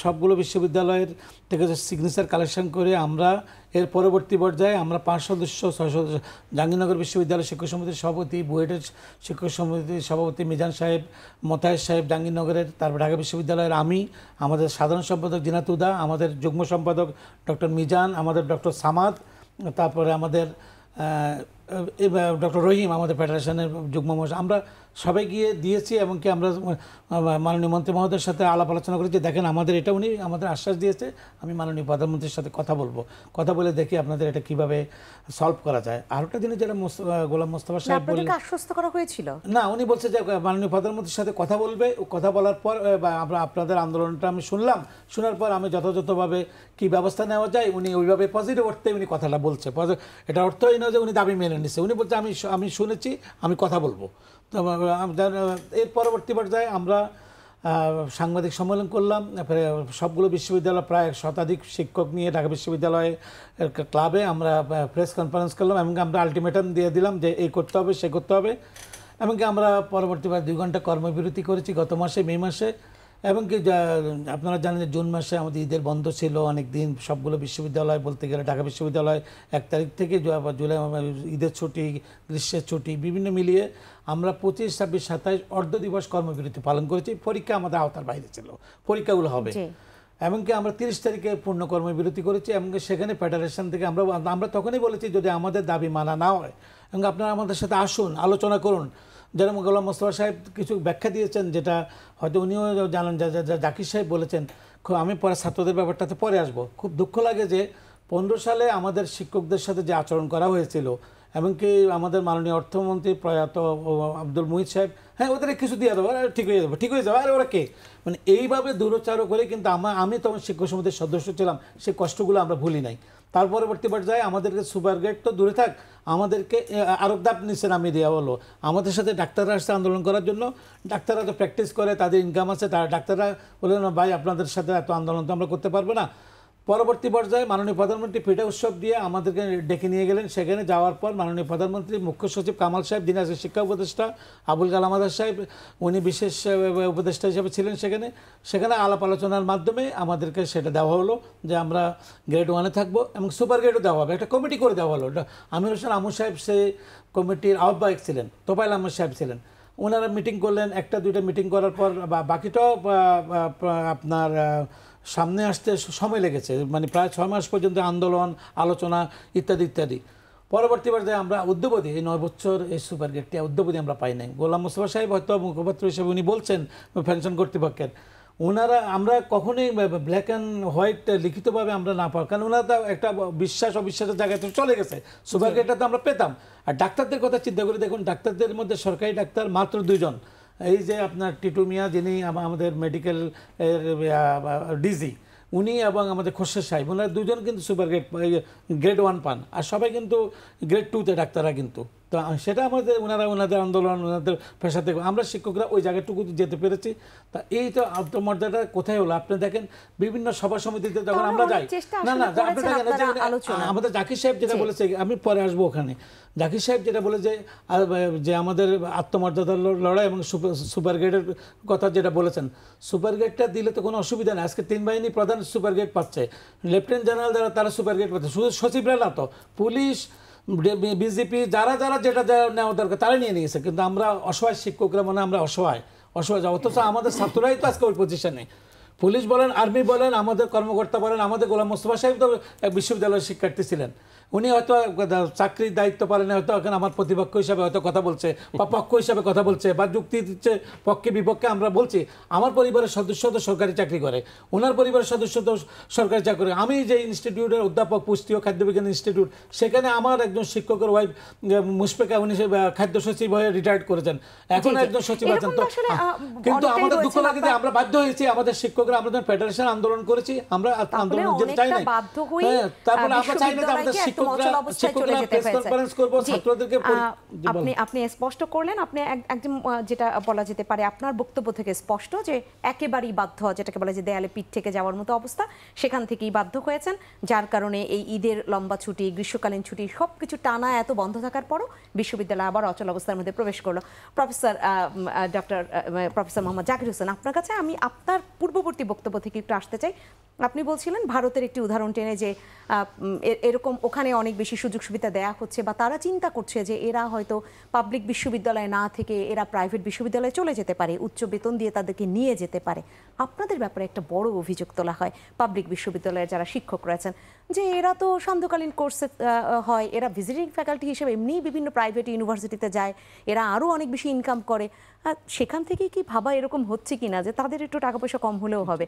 সবগুলো বিশ্ববিদ্যালয়ের থেকে সিগনেচার কালেকশন করে আমরা এর পরবর্তী পর্যায়ে আমরা 5 সদস্য 6 সদস্য জাহাঙ্গীরনগর বিশ্ববিদ্যালয় শিক্ষক সমিতির সভাপতি, বুয়েটের শিক্ষক সমিতির সভাপতি মিজান সাহেব, মোতায়ের সাহেব জাহাঙ্গীরনগরের, তারপর ঢাকা বিশ্ববিদ্যালয়ের আমি, আমাদের সাধারণ সম্পাদক জিনাতুদা, আমাদের যুগ্ম সম্পাদক ডক্টর মিজান, আমাদের ডক্টর সামাদ, তারপরে আমাদের ডক্টর রহিম আমাদের ফেডারেশনের যুগ্ম মহাসচিব, আমরা সবাই গিয়ে দিয়েছি এবং কি আমরা মাননীয় মন্ত্রী মহোদয়ের সাথে আলাপ আলোচনা করেছি। দেখেন আমাদের এটা উনি আমাদের আশ্বাস দিয়েছে, আমি মাননীয় প্রধানমন্ত্রীর সাথে কথা বলবো, কথা বলে দেখি আপনাদের এটা কিভাবে সলভ করা যায়। আর একটা জিনিস যেটা গোলাম মোস্তফা সাহেব বললেন, আশ্বস্ত করা হয়েছিল না, উনি বলছে যে মাননীয় প্রধানমন্ত্রীর সাথে কথা বলবে, কথা বলার পর আমরা আপনাদের আন্দোলনটা আমি শুনলাম, শোনার পর আমি যথাযথভাবে কি ব্যবস্থা নেওয়া যায় উনি ওইভাবে পজিটিভ অর্থে উনি কথাটা বলছে। এটা অর্থই নয় যে উনি দাবি মেনে নিচ্ছে, উনি বলছে আমি শুনেছি, আমি কথা বলবো। তো এর পরবর্তী পর্যায়ে আমরা সাংবাদিক সম্মেলন করলাম, সবগুলো বিশ্ববিদ্যালয় প্রায় শতাধিক শিক্ষক নিয়ে ঢাকা বিশ্ববিদ্যালয়ে ক্লাবে আমরা প্রেস কনফারেন্স করলাম এবং আমরা আলটিমেটাম দিয়ে দিলাম যে এই করতে হবে, সে করতে হবে। এমনকি আমরা পরবর্তীবার 2 ঘন্টা কর্মবিরতি করেছি গত মাসে, মে মাসে। এবং কি আপনারা জানেন যে জুন মাসে আমাদের ঈদের বন্ধ ছিল অনেক দিন, সবগুলো বিশ্ববিদ্যালয় বলতে গেলে ঢাকা বিশ্ববিদ্যালয় 1 তারিখ থেকে জুলাই ঈদের ছুটি, গ্রীষ্মের ছুটি বিভিন্ন মিলিয়ে আমরা 25, 26, 27 অর্ধ দিবস কর্মবিরতি পালন করেছি। পরীক্ষা আমাদের আওতার বাইরে ছিল, পরীক্ষাগুলো হবে। এমনকি আমরা 30 তারিখে পূর্ণ কর্মবিরতি করেছি এবং সেখানে ফেডারেশন থেকে আমরা তখনই বলেছি যদি আমাদের দাবি মানা না হয় এবং আপনারা আমাদের সাথে আসুন, আলোচনা করুন। যেরকম গোলাম মোস্তফা সাহেব কিছু ব্যাখ্যা দিয়েছেন, যেটা হয়তো উনিও জানেন, জাকির সাহেব বলেছেন, আমি পরে ছাত্রদের ব্যাপারটাতে পরে আসবো। খুব দুঃখ লাগে যে 15 সালে আমাদের শিক্ষকদের সাথে যে আচরণ করা হয়েছিল, এমনকি আমাদের মাননীয় অর্থমন্ত্রী প্রয়াত আব্দুল মুহিত সাহেব, হ্যাঁ ওদের কিছু দিয়ে দেবো, ঠিক হয়ে যাবো, ঠিক হয়ে যাবে, আর ওরা কে, মানে এইভাবে দূরচারও করে। কিন্তু আমি তখন শিক্ষক সমিতির সদস্য ছিলাম, সেই কষ্টগুলো আমরা ভুলি নাই। তার পরবর্তী পর্যায়ে আমাদেরকে সুপার গ্রেড তো দূরে থাক, আমাদেরকে আরো ধাপ নিচে নামিয়ে দেওয়া হলো। আমাদের সাথে ডাক্তাররা আসছে আন্দোলন করার জন্য, ডাক্তাররা তো প্র্যাকটিস করে, তাদের ইনকাম আছে, তারা ডাক্তাররা বললেন ভাই আপনাদের সাথে এত আন্দোলন তো আমরা করতে পারবো না। পরবর্তী পর্যায়ে মাননীয় প্রধানমন্ত্রী পিঠা উৎসব দিয়ে আমাদেরকে ডেকে নিয়ে গেলেন। সেখানে যাওয়ার পর মাননীয় প্রধানমন্ত্রী, মুখ্য সচিব কামাল সাহেব, যিনি আজকে শিক্ষা উপদেষ্টা, আবুল কালাম আজাদ সাহেব, উনি বিশেষ উপদেষ্টা হিসেবে ছিলেন সেখানে আলাপ আলোচনার মাধ্যমে আমাদেরকে সেটা দেওয়া হলো যে আমরা গ্রেড 1-এ থাকবো এবং সুপার গ্রেডও দেওয়া হবে। একটা কমিটি করে দেওয়া হলো। আমির হোসেন আমু সাহেব সেই কমিটির আহ্বায়ক ছিলেন, তোফায়েল আহমেদ সাহেব ছিলেন। ওনারা মিটিং করলেন, 1টা-2টা মিটিং করার পর বাকিটাও আপনার সামনে আসতে সময় লেগেছে, মানে প্রায় 6 মাস পর্যন্ত আন্দোলন, আলোচনা ইত্যাদি ইত্যাদি। পরবর্তী পর্যায়ে আমরা অদ্যবধি এই 9 বছর এই সুপার গ্রেডটি অদ্যবধি আমরা পাই নাই। গোলাম মোস্তফা সাহেব হয়তো মুখপাত্র হিসেবে উনি বলছেন পেনশন কর্তৃপক্ষের, ওনারা কখনোই ব্ল্যাক অ্যান্ড হোয়াইট লিখিতভাবে আমরা না পাই, কারণ ওনারা একটা বিশ্বাস অবিশ্বাসের জায়গায় তো চলে গেছে। সুপার গ্রেডটা তো আমরা পেতাম। আর ডাক্তারদের কথা চিন্তা করে দেখুন, ডাক্তারদের মধ্যে সরকারি ডাক্তার মাত্র 2 জন। এই যে আপনার টিটু মিয়া, যিনি আমাদের মেডিকেল ডিজি, উনি এবং আমাদের খোরশেদ সাহেব, ওনারা 2 জন কিন্তু সুপার গ্রেড 1 পান, আর সবাই কিন্তু গ্রেড 2-তে ডাক্তাররা কিন্তু। তো সেটা ওনাদের আন্দোলন, ওনাদের পেশা থেকে আমরা শিক্ষকরা ওই জায়গাটুকু যেতে পেরেছি। তা এই তো আত্মমর্যাদা কোথায় হলো? আপনি দেখেন বিভিন্ন সভা সমিতিতে যখন আমরা যাই, না আপনি দেখেন আমাদের জাকির সাহেব যেটা বলেছে, আমি পরে আসবো ওখানে, জাকির সাহেব যেটা বলে যে আমাদের আত্মমর্যাদার লড়াই এবং সুপার গ্রেডের কথা যেটা বলেছেন, সুপার গ্রেডটা দিলে তো কোনো অসুবিধা নেই। আজকে 3 বাহিনী প্রধান সুপার গ্রেড পাচ্ছে, লেফটেন্যান্ট জেনারেল যারা তারা সুপার গ্রেড পাচ্ছে, শুধু সচিবরা না তো, পুলিশ, বিজেপি যারা যেটা নেওয়া দরকার তারা নিয়ে নিয়েছে। কিন্তু আমরা অসহায় শিক্ষকরা, মানে আমরা অসহায়, অথচ আমাদের ছাত্ররাই তো আজকে ওই পজিশনে। পুলিশ বলেন, আর্মি বলেন, আমাদের কর্মকর্তা বলেন, আমাদের গোলাম মোস্তফা সাহেব তো বিশ্ববিদ্যালয়ের শিক্ষার্থী ছিলেন, উনি হয়তো চাকরির দায়িত্ব পারেন, হয়তো এখন আমার প্রতিপক্ষ হিসাবে হয়তো কথা বলছে বা পক্ষ হিসাবে কথা বলছে বা যুক্তি দিচ্ছে পক্ষে বিপক্ষে। আমরা বলছি আমার পরিবারের সদস্য তো সরকারি চাকরি করে, ওনার পরিবারের সদস্য তো সরকারি চাকরি করে। আমি যে ইনস্টিটিউটের অধ্যাপক, পুষ্টি ও খাদ্য বিজ্ঞান ইনস্টিটিউট, সেখানে আমার একজন শিক্ষকের ওয়াইফ মুশফিকা, উনি খাদ্য সচিব হয়ে রিটায়ার্ড করেছেন, এখন একজন সচিব আছেন। তো কিন্তু আমাদের দুঃখ লাগে যে আমরা বাধ্য হয়েছি, আমাদের শিক্ষকরা, আমরা ফেডারেশন আন্দোলন করেছি, আমরা আন্দোলন যেতে চাই না, তারপরে আমরা চাই না আমাদের আপনি স্পষ্ট করলেন, আপনি একদম যেটা বলা যেতে পারে আপনার বক্তব্য থেকে স্পষ্ট যে একেবারেই বাধ্য, যেটাকে বলা যায় দেয়ালে পিঠ থেকে যাওয়ার মতো অবস্থা, সেখান থেকেই বাধ্য হয়েছেন, যার কারণে এই ঈদের লম্বা ছুটি, গ্রীষ্মকালীন ছুটি সবকিছু টানা এত বন্ধ থাকার পরও বিশ্ববিদ্যালয় আবার অচল অবস্থার মধ্যে প্রবেশ করলো। প্রফেসর মোহাম্মদ জাকির হোসেন, আপনার কাছে আমি আপনার পূর্ববর্তী পরবর্তী বক্তব্য থেকে একটু আসতে চাই। আপনি বলছিলেন ভারতের একটি উদাহরণ টেনে যে এরকম ওখানে অনেক বেশি সুযোগ সুবিধা দেয়া হচ্ছে বা তারা চিন্তা করছে যে এরা হয়তো পাবলিক বিশ্ববিদ্যালয়ে না থেকে এরা প্রাইভেট বিশ্ববিদ্যালয়ে চলে যেতে পারে, উচ্চ বেতন দিয়ে তাদেরকে নিয়ে যেতে পারে। আপনাদের ব্যাপারে একটা বড় অভিযোগ তোলা হয় পাবলিক বিশ্ববিদ্যালয়ের যারা শিক্ষক রয়েছেন যে এরা তো সান্ধ্যকালীন কোর্সে হয়, এরা ভিজিটিং ফ্যাকাল্টি হিসেবে এমনিই বিভিন্ন প্রাইভেট ইউনিভার্সিটিতে যায়, এরা আরও অনেক বেশি ইনকাম করে। সেখান থেকে কি ভাবা এরকম হচ্ছে কিনা যে তাদের একটু টাকা পয়সা কম হলেও হবে?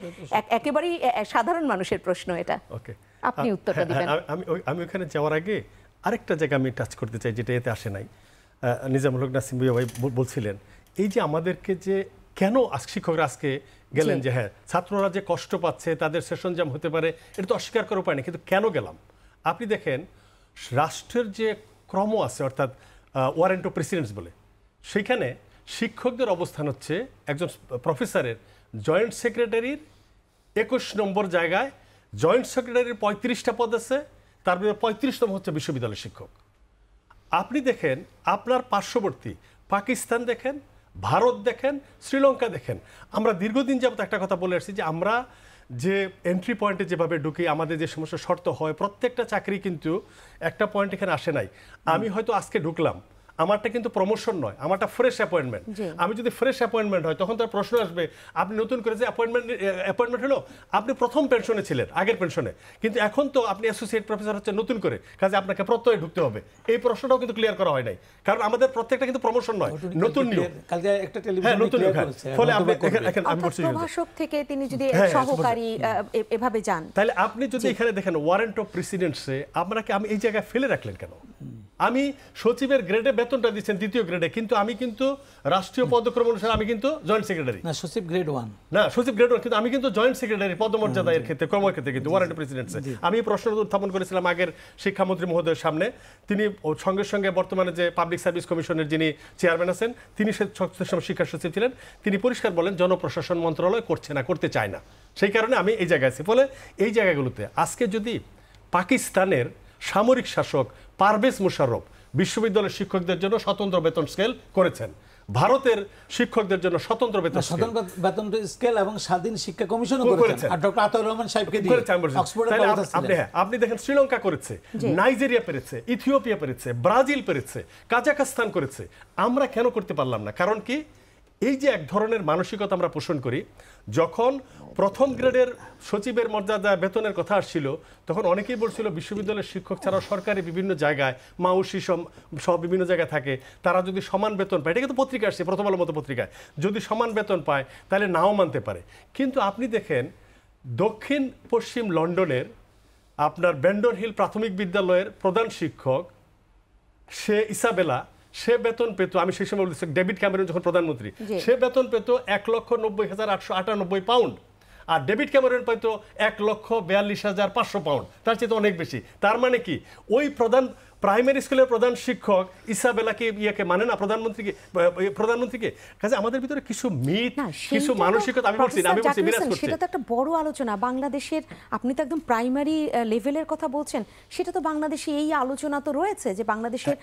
একেবারেই সাধারণ মানুষের প্রশ্ন এটা। ওকে, আপনি উত্তরটা দিবেন। আমি ওখানে যাওয়ার আগে আরেকটা জায়গা আমি টাচ করতে চাই যেটা এতে আসে নাই। নিজামুল হক নাসিম ভাই বলছিলেন এই যে আমাদেরকে যে কেন শিক্ষকরা আজকে গেলেন যে হ্যাঁ ছাত্ররা যে কষ্ট পাচ্ছে তাদের সেশন জ্যাম হতে পারে, এটা তো অস্বীকার করার উপায় নেই, কিন্তু কেন গেলাম? আপনি দেখেন রাষ্ট্রের যে ক্রম আছে অর্থাৎ ওয়ারেন্ট অফ প্রেসিডেন্স বলে, সেইখানে শিক্ষকদের অবস্থান হচ্ছে একজন প্রফেসরের জয়েন্ট সেক্রেটারির 21 নম্বর জায়গায়, জয়েন্ট সেক্রেটারির 35টা পদ আছে, তার মধ্যে 35তম হচ্ছে বিশ্ববিদ্যালয়ের শিক্ষক। আপনি দেখেন আপনার পার্শ্ববর্তী পাকিস্তান দেখেন, ভারত দেখেন, শ্রীলঙ্কা দেখেন। আমরা দীর্ঘদিন যাবত একটা কথা বলে আসছি যে আমরা যে এন্ট্রি পয়েন্টে যেভাবে ঢুকি, আমাদের যে সমস্ত শর্ত হয়, প্রত্যেকটা চাকরি কিন্তু একটা পয়েন্ট এখানে আসে নাই। আমি হয়তো আজকে ঢুকলাম, আমারটা কিন্তু প্রমোশন নয়, আমারটা ফ্রেশ অ্যাপয়েন্টমেন্ট। আমি যদি ফ্রেশ অ্যাপয়েন্টমেন্ট হয় তখন তার প্রশ্ন আসবে আপনি নতুন করে যে অ্যাপয়েন্টমেন্ট হলো, আপনি প্রথম পেনশনে ছিলেন, আগের পেনশনে, কিন্তু এখন তো আপনি অ্যাসোসিয়েট প্রফেসর হচ্ছে নতুন করে, কাজে আপনাকে প্রত্যয়ে ঢুকতে হবে। এই প্রশ্নটাও কিন্তু ক্লিয়ার করা হয় নাই, কারণ আমাদের প্রত্যেকটা কিন্তু প্রমোশন নয়, নতুন নিয়োগ। কালকে একটা টেলিভিশন নতুন নিয়োগ। ফলে আপনি আমি বলছি প্রভাষক থেকে তিনি যদি সহকারী এভাবে যান, তাহলে আপনি যদি এখানে দেখেন ওয়ারেন্ট অফ প্রেসিডেন্সে আপনাকে আমি এই জায়গায় ফেলে রাখলেন কেন? আমি সচিবের গ্রেডে বেতনটা দিচ্ছেন দ্বিতীয় গ্রেডে, কিন্তু আমি কিন্তু রাষ্ট্রীয় পদক্রম অনুসারে আমি কিন্তু জয়েন্ট সেক্রেটারি না, সচিব গ্রেড 1 না, সচিব গ্রেড 1, কিন্তু আমি কিন্তু জয়েন্ট সেক্রেটারি পদমর্যাদা এর ক্ষেত্রে ক্রমের ক্ষেত্রে কিন্তু ওয়ারেন্ট প্রেসিডেন্টসে। আমি এই প্রশ্ন উত্থাপন করেছিলাম আগের শিক্ষামন্ত্রী মহোদয়ের সামনে, তিনি সঙ্গে সঙ্গে বর্তমানে যে পাবলিক সার্ভিস কমিশনের যিনি চেয়ারম্যান আছেন তিনি শিক্ষা সচিব ছিলেন, তিনি পরিষ্কার বলেন জনপ্রশাসন মন্ত্রণালয় করছে না, করতে চায় না, সেই কারণে আমি এই জায়গায় আছি। ফলে এই জায়গাগুলোতে আজকে যদি পাকিস্তানের সামরিক শাসক পারভেজ মুশাররফ বিশ্ববিদ্যালয়ের শিক্ষকদের জন্য স্বতন্ত্র বেতন স্কেল করেছেন, ভারতের শিক্ষকদের জন্য স্বতন্ত্র বেতন স্কেল এবং স্বাধীন শিক্ষা কমিশনও করেছেন, আর ডক্টর আতাউর রহমান সাহেবকে দিয়ে আপনি দেখেন শ্রীলঙ্কা করেছে, নাইজেরিয়া পেরেছে, ইথিওপিয়া পেরেছে, ব্রাজিল পেরেছে, কাজাখস্তান করেছে। আমরা কেন করতে পারলাম না? কারণ কি এই যে এক ধরনের মানসিকতা আমরা পোষণ করি, যখন প্রথম গ্রেডের সচিবের মর্যাদা বেতনের কথা আসছিল তখন অনেকেই বলছিল বিশ্ববিদ্যালয়ের শিক্ষক ছাড়াও সরকারি বিভিন্ন জায়গায় মাউসি সব বিভিন্ন জায়গায় থাকে, তারা যদি সমান বেতন পায়, এটা কিন্তু পত্রিকা আসছে প্রথম আলোর মতো পত্রিকায়, যদি সমান বেতন পায় তাহলে নাও মানতে পারে। কিন্তু আপনি দেখেন দক্ষিণ পশ্চিম লন্ডনের আপনার ব্যান্ডন হিল প্রাথমিক বিদ্যালয়ের প্রধান শিক্ষক সে ইসাবেলা, সে বেতন পেত, আমি সেই সময় বলছি ডেভিড ক্যামেরন যখন প্রধানমন্ত্রী, সে বেতন পেত 1,90,898 পাউন্ড, আর ডেভিড ক্যামেরন পেত 1,42,500 পাউন্ড, তার চেয়ে তো অনেক বেশি। তার মানে কি ওই প্রাইমারি স্কুলের প্রধান শিক্ষক ইসাবেলাকে ইয়েকে মানে না, প্রধানমন্ত্রীকে। কাজে আমাদের ভিতরে কিছু মিথ, কিছু মানসিকতা আমি বলছি বিরাজ করছে। সেটা তো একটা বড় আলোচনা বাংলাদেশের। আপনি তো একদম প্রাইমারি লেভেলের কথা বলছেন, সেটা তো বাংলাদেশে এই আলোচনা তো রয়েছে যে বাংলাদেশের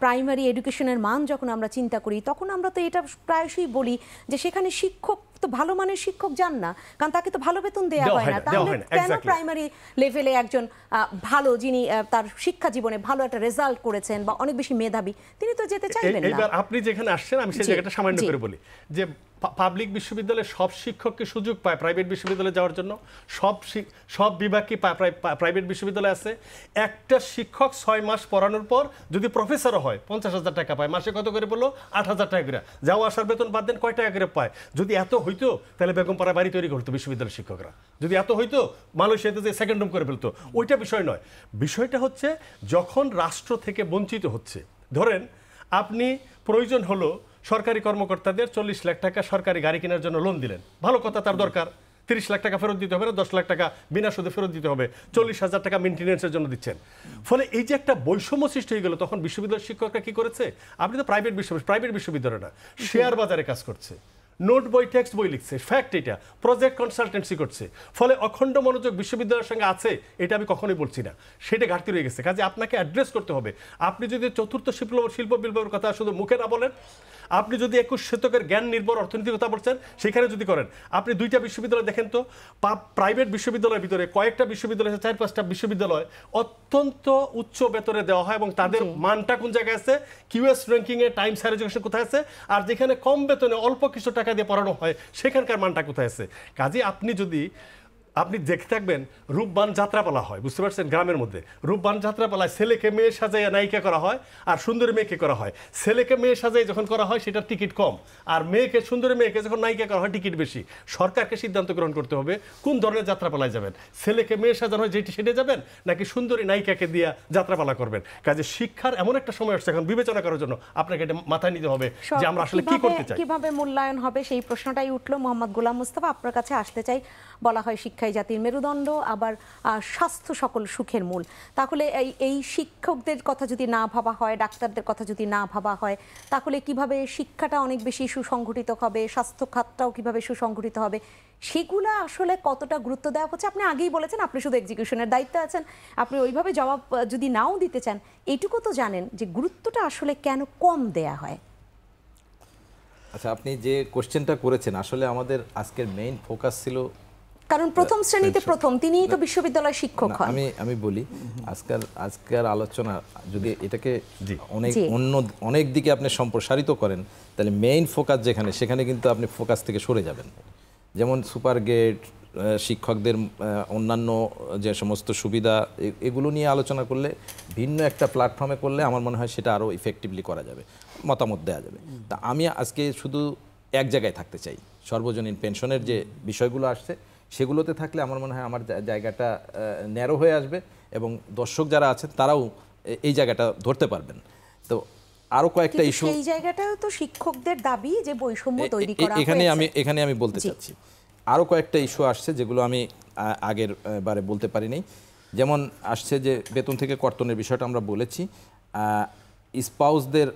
প্রাইমারি এডুকেশনের মান যখন আমরা চিন্তা করি তখন আমরা তো এটা প্রায়শই বলি যে সেখানে শিক্ষক তো ভালো মানের শিক্ষক যান না, কারণ তাকে তো ভালো বেতন দেওয়া হয় না। তাহলে কেন প্রাইমারি লেভেলে একজন ভালো, যিনি তার শিক্ষা জীবনে ভালো একটা রেজাল্ট করেছেন বা অনেক বেশি মেধাবী, তিনি তো যেতে চাইবেন না? এবার আপনি যেখানে আসছেন আমি সেই জায়গাটা সামান্য করে বলি যে পাবলিক বিশ্ববিদ্যালয়ে সব শিক্ষককে সুযোগ পায় প্রাইভেট বিশ্ববিদ্যালয়ে যাওয়ার জন্য, সব বিভাগ কি প্রাইভেট বিশ্ববিদ্যালয়ে আছে। একটা শিক্ষক 6 মাস পড়ানোর পর যদি প্রফেসরও হয় 50,000 টাকা পায়, মাসে কত করে পড়লো? 8,000 টাকা করে। যাওয়া আসার বেতন বাদ দেন, কয় টাকা করে পায়? যদি এত হইতো তাহলে বেগমপাড়া বাড়ি তৈরি করতো বিশ্ববিদ্যালয়ের শিক্ষকরা, যদি এত হইতো মালয়েশিয়াতে যে সেকেন্ড রুম করে ফেলতো। ওইটা বিষয় নয়, বিষয়টা হচ্ছে যখন রাষ্ট্র থেকে বঞ্চিত হচ্ছে, ধরেন আপনি প্রয়োজন হলো সরকারি কর্মকর্তাদের 40 লাখ টাকা সরকারি গাড়ি কেনার জন্য লোন দিলেন, ভালো কথা, তার দরকার 30 লাখ টাকা ফেরত দিতে হবে না, 10 লাখ টাকা বিনা সুদে ফেরত দিতে হবে, 40,000 টাকা মেনটেন্যান্সের জন্য দিচ্ছেন। ফলে এই যে একটা বৈষম্য সৃষ্টি হয়ে গেল, তখন বিশ্ববিদ্যালয়ের শিক্ষকরা কি করেছে? আপনি তো প্রাইভেট বিশ্ববিদ্যালয় না, শেয়ার বাজারে কাজ করছে, নোট বই টেক্সট বই লিখছে, ফ্যাক্ট এটা, প্রজেক্ট কনসালটেন্সি করছে, ফলে অখণ্ড মনোযোগ বিশ্ববিদ্যালয়ের সঙ্গে আছে এটা আমি কখনোই বলছি না, সেটা ঘাটতি রয়ে গেছে। কাজে আপনাকে অ্যাড্রেস করতে হবে। আপনি যদি চতুর্থ শিল্প বিপ্লবের কথা শুধু মুখে না বলেন, আপনি যদি 21 শতকের জ্ঞান নির্ভর অর্থনীতির কথা বলছেন সেখানে যদি করেন, আপনি 2টা বিশ্ববিদ্যালয় দেখেন তো, প্রাইভেট বিশ্ববিদ্যালয়ের ভিতরে কয়েকটা বিশ্ববিদ্যালয় আছে, 4-5টা বিশ্ববিদ্যালয় অত্যন্ত উচ্চ বেতনে দেওয়া হয় এবং তাদের মানটা কোন জায়গায় আছে, কিউএস র্যাঙ্কিং এ টাইমস হায়ার এডুকেশন কোথায় আছে, আর যেখানে কম বেতনে অল্প কিছু টাকা দিয়ে পড়ানো হয় সেখানকার মানটা কোথায় আছে। কাজে আপনি দেখে থাকবেন রূপবান যাত্রাপালা হয়, বুঝতে পারছেন, গ্রামের মধ্যে রূপবান যাত্রাপালায় ছেলেকে মেয়ে সাজাইয়া নায়িকা করা হয় আর সুন্দরী মেয়েকে করা হয়। ছেলেকে মেয়ে সাজাই যখন করা হয় সেটার টিকিট কম, আর সুন্দরী মেয়েকে যখন নায়িকা করা হয় টিকিট বেশি। সরকারকে সিদ্ধান্ত গ্রহণ করতে হবে কোন ধরনের যাত্রাপালায় যাবেন, ছেলেকে মেয়ে সাজানো হয় যেটি সেটা যাবেন, নাকি সুন্দরী নায়িকাকে দিয়ে যাত্রাপালা করবেন। কাজে শিক্ষার এমন একটা সময় আসছে এখন বিবেচনা করার জন্য আপনাকে এটা মাথায় নিতে হবে যে আমরা আসলে কি করতে চাই, কিভাবে মূল্যায়ন হবে সেই প্রশ্নটাই উঠলো। মোহাম্মদ গোলাম মুস্তাফা, আপনার কাছে আসতে চাই। বলা হয় শিক্ষাই জাতির মেরুদণ্ড, আবার স্বাস্থ্য সকল সুখের মূল। তাহলে এই শিক্ষকদের কথা যদি না ভাবা হয়, ডাক্তারদের কথা যদি না ভাবা হয়, তাহলে কিভাবে শিক্ষাটা অনেক বেশি সুসংগঠিত হবে, স্বাস্থ্য খাতটাও কিভাবে সুসংগঠিত হবে, সেগুলা আসলে কতটা গুরুত্ব দেওয়া হচ্ছে? আপনি আগেই বলেছেন আপনি শুধু এক্সিকিউশনের দায়িত্বে আছেন, আপনি ওইভাবে জবাব যদি নাও দিতে চান, এইটুকু তো জানেন যে গুরুত্বটা আসলে কেন কম দেয়া হয়। আচ্ছা, আপনি যে কোশ্চেনটা করেছেন, আসলে আমাদের আজকের মেইন ফোকাস ছিল, কারণ প্রথম শ্রেণীতে তিনিই তো বিশ্ববিদ্যালয় শিক্ষক হন। আমি বলি আজকের আলোচনা যদি এটাকে অনেক দিকে আপনি সম্প্রসারিত করেন, তাহলে মেইন ফোকাস সেখানে কিন্তু আপনি ফোকাস থেকে সরে যাবেন। যেমন সুপার গেট, শিক্ষকদের অন্যান্য যে সমস্ত সুবিধা, এগুলো নিয়ে আলোচনা করলে, ভিন্ন একটা প্ল্যাটফর্মে করলে আমার মনে হয় সেটা আরও ইফেক্টিভলি করা যাবে, মতামত দেওয়া যাবে। তা আমি আজকে শুধু এক জায়গায় থাকতে চাই, সর্বজনীন পেনশনের যে বিষয়গুলো আসছে সেগুলোতে থাকলে আমার মনে হয় আমার জায়গাটা ন্যারো হয়ে আসবে এবং দর্শক যারা আছেন তারাও এই জায়গাটা ধরতে পারবেন। তো আরও কয়েকটা ইস্যু, এই জায়গাটাও তো শিক্ষকদের দাবি যে বৈষম্য তৈরি করা হয়েছে। এখানে আমি বলতে চাচ্ছি আরও কয়েকটা ইস্যু আসছে যেগুলো আমি আগের বারে বলতে পারিনি। যেমন আসছে যে বেতন থেকে কর্তনের বিষয়টা আমরা বলেছি, স্পাউসদের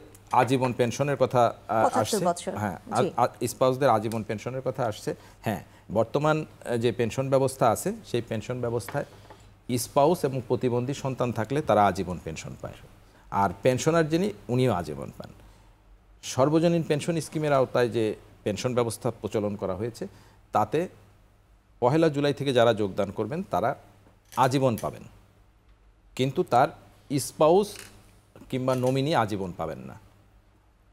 আজীবন পেনশনের কথা আসছে। হ্যাঁ, স্পাউসদের আজীবন পেনশনের কথা আসছে। হ্যাঁ, বর্তমান যে পেনশন ব্যবস্থা আছে সেই পেনশন ব্যবস্থায় স্পাউস এবং প্রতিবন্ধী সন্তান থাকলে তারা আজীবন পেনশন পায়, আর পেনশনার যিনি উনিও আজীবন পান। সর্বজনীন পেনশন স্কিমের আওতায় যে পেনশন ব্যবস্থা প্রচলন করা হয়েছে তাতে 1 জুলাই থেকে যারা যোগদান করবেন তারা আজীবন পাবেন, কিন্তু তার স্পাউস কিংবা নমিনি আজীবন পাবেন না।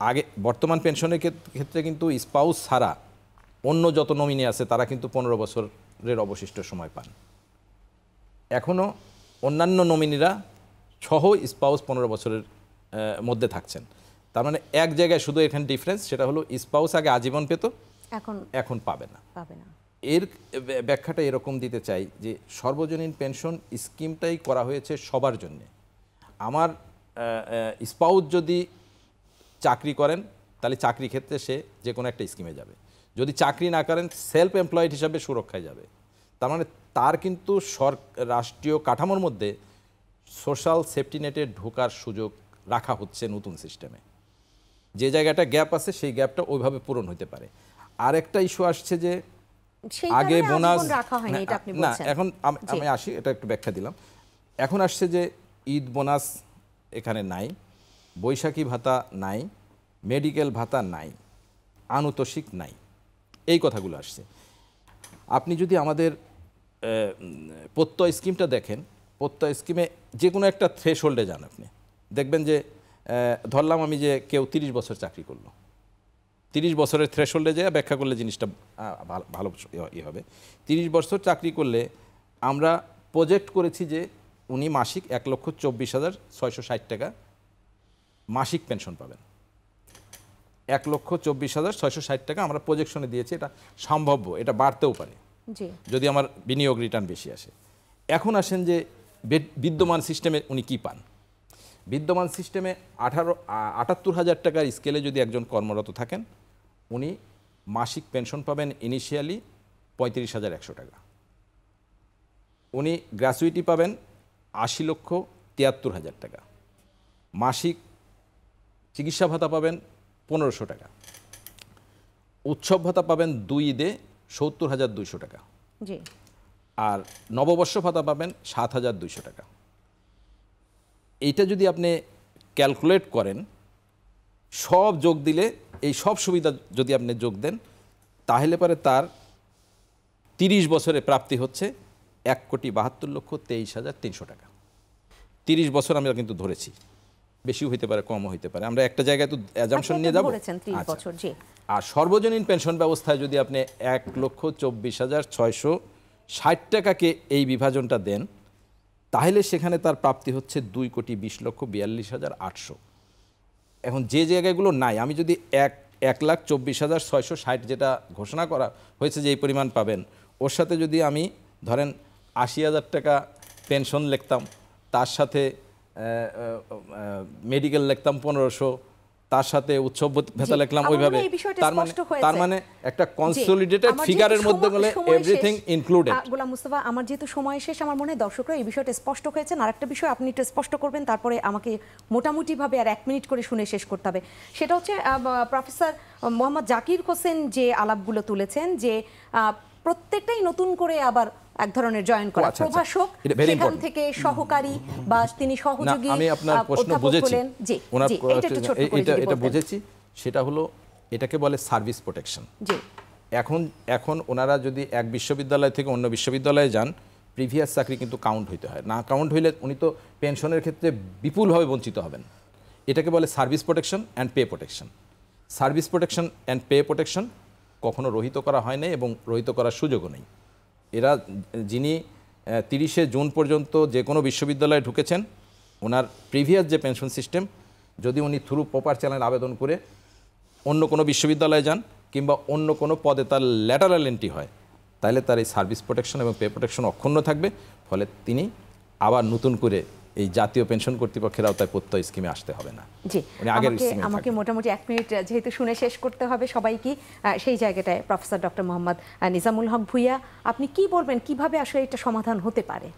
আগে বর্তমান পেনশনের ক্ষেত্রে কিন্তু স্পাউস ছাড়া অন্য যত নমিনি আছে তারা কিন্তু 15 বছরের অবশিষ্ট সময় পান। এখনও অন্যান্য নমিনিরা সহ স্পাউস 15 বছরের মধ্যে থাকছেন। তার মানে এক জায়গায় শুধু এখানে ডিফারেন্স, সেটা হলো স্পাউস আগে আজীবন পেত, এখন পাবে না। এর ব্যাখ্যাটা এরকম দিতে চাই যে সর্বজনীন পেনশন স্কিমটাই করা হয়েছে সবার জন্যে। আমার স্পাউস যদি চাকরি করেন তাহলে চাকরি ক্ষেত্রে সে যে কোনো একটা স্কিমে যাবে, যদি চাকরি না করেন সেলফ এমপ্লয়েড হিসাবে সুরক্ষায় যাবে। তার মানে তার কিন্তু রাষ্ট্রীয় কাঠামোর মধ্যে সোশ্যাল সেফটি নেটে ঢোকার সুযোগ রাখা হচ্ছে নতুন সিস্টেমে। যে জায়গাটা গ্যাপ আছে সেই গ্যাপটা ওইভাবে পূরণ হতে পারে। আর একটা ইস্যু আসছে যে আগে বোনাস না, এখন আমি আসি, এটা একটু ব্যাখ্যা দিলাম। এখন আসছে যে ঈদ বোনাস এখানে নাই, বৈশাখী ভাতা নাই, মেডিকেল ভাতা নাই, আনুতোষিক নাই, এই কথাগুলো আসছে। আপনি যদি আমাদের প্রত্যয় স্কিমটা দেখেন, প্রত্যয় স্কিমে যে কোনো একটা থ্রেশহোল্ডে যান, আপনি দেখবেন যে ধরলাম আমি যে কেউ 30 বছর চাকরি করলো, 30 বছরের থ্রেশহোল্ডে যায় ব্যাখ্যা করলে জিনিসটা ভালো হবে। 30 বছর চাকরি করলে আমরা প্রজেক্ট করেছি যে উনি মাসিক 1,24,660 টাকা মাসিক পেনশন পাবেন। 1,24,660 টাকা আমরা প্রজেকশনে দিয়েছি, এটা সম্ভাব্য, এটা বাড়তেও পারে যদি আমার বিনিয়োগ রিটার্ন বেশি আসে। এখন আসেন যে বিদ্যমান সিস্টেমে উনি কি পান। বিদ্যমান সিস্টেমে 78,000 টাকার স্কেলে যদি একজন কর্মরত থাকেন, উনি মাসিক পেনশন পাবেন ইনিশিয়ালি 35,100 টাকা। উনি গ্র্যাচুইটি পাবেন 80,73,000 টাকা। মাসিক চিকিৎসা ভাতা পাবেন 1,500 টাকা। উৎসব ভাতা পাবেন 2 ঈদে 70,200 টাকা, জি, আর নববর্ষ ভাতা পাবেন 7,200 টাকা। এইটা যদি আপনি ক্যালকুলেট করেন, সব যোগ দিলে, এই সব সুবিধা যদি আপনি যোগ দেন, তাহলে পরে তার 30 বছরে প্রাপ্তি হচ্ছে 1,72,23,300 টাকা। 30 বছর আমরা কিন্তু ধরেছি, বেশিও হইতে পারে, কমও হইতে পারে, আমরা একটা জায়গায় তো অ্যাজাম্পশন নিয়ে যাব। আর সর্বজনীন পেনশন ব্যবস্থায় যদি আপনি 1,24,660 টাকাকে এই বিভাজনটা দেন, তাহলে সেখানে তার প্রাপ্তি হচ্ছে 2,20,42,800। এখন যে জায়গাগুলো নাই, আমি যদি 1,24,660 যেটা ঘোষণা করা হয়েছে যে এই পরিমাণ পাবেন, ওর সাথে যদি আমি ধরেন 80,000 টাকা পেনশন লিখতাম, তার সাথে মেডিকেল লিখতাম 1500, তার সাথে উৎসব ভাতা লিখলাম ওইভাবে, তার মানে একটা কনসলিডেটেড ফিগারের মধ্যে বলে এভরিথিং ইনক্লুডেড। গোলাম মুস্তাফা, আমার যেহেতু সময় শেষ, আমার মনে হয় দর্শকরা এই বিষয়টা স্পষ্ট হয়েছে। আর একটা বিষয় আপনি একটু স্পষ্ট করবেন, তারপরে আমাকে মোটামুটিভাবে আর 1 মিনিট করে শুনে শেষ করতে হবে। সেটা হচ্ছে প্রফেসর মোহাম্মদ জাকির হোসেন যে আলাপগুলো তুলেছেন, যে প্রত্যেকটাই নতুন করে আবার এক ধরনের জয়েন করা, প্রভাষক সেখান থেকে সহকারী বা তিনি সহযোগী। আমি আপনার প্রশ্ন বুঝেছি, এটা বুঝেছি। সেটা হলো, এটাকে বলে সার্ভিস প্রোটেকশন। এখন ওনারা যদি এক বিশ্ববিদ্যালয় থেকে অন্য বিশ্ববিদ্যালয়ে যান, প্রিভিয়াস চাকরি কিন্তু কাউন্ট হইতে হয় না। কাউন্ট হইলে উনি তো পেনশনের ক্ষেত্রে বিপুলভাবে বঞ্চিত হবেন। এটাকে বলে service protection and pay protection. Service protection and pay protection কখনো রহিত করা হয় নাই এবং রহিত করার সুযোগও নেই। এরা যিনি 30শে জুন পর্যন্ত যে কোনো বিশ্ববিদ্যালয়ে ঢুকেছেন, ওনার প্রিভিয়াস যে পেনশন সিস্টেম, যদি উনি থ্রু প্রপার চ্যানেল আবেদন করে অন্য কোনো বিশ্ববিদ্যালয়ে যান কিংবা অন্য কোনো পদে তার ল্যাটারাল এন্ট্রি হয়, তাহলে তার এই সার্ভিস প্রোটেকশন এবং পে প্রোটেকশন অক্ষুণ্ণ থাকবে। ফলে তিনি আবার নতুন করে এই জাতীয় পেনশন কর্তৃপক্ষের আওতায় প্রত্যয় স্কিমে আসতে হবে না। জি, আমাকে মোটামুটি 1 মিনিট যেহেতু শুনে শেষ করতে হবে সবাইকে, সেই জায়গাটায় প্রফেসর ডক্টর মোহাম্মদ নিজামুল হক ভূঁইয়া, আপনি কি বলবেন, কিভাবে আসলে এটা সমাধান হতে পারে?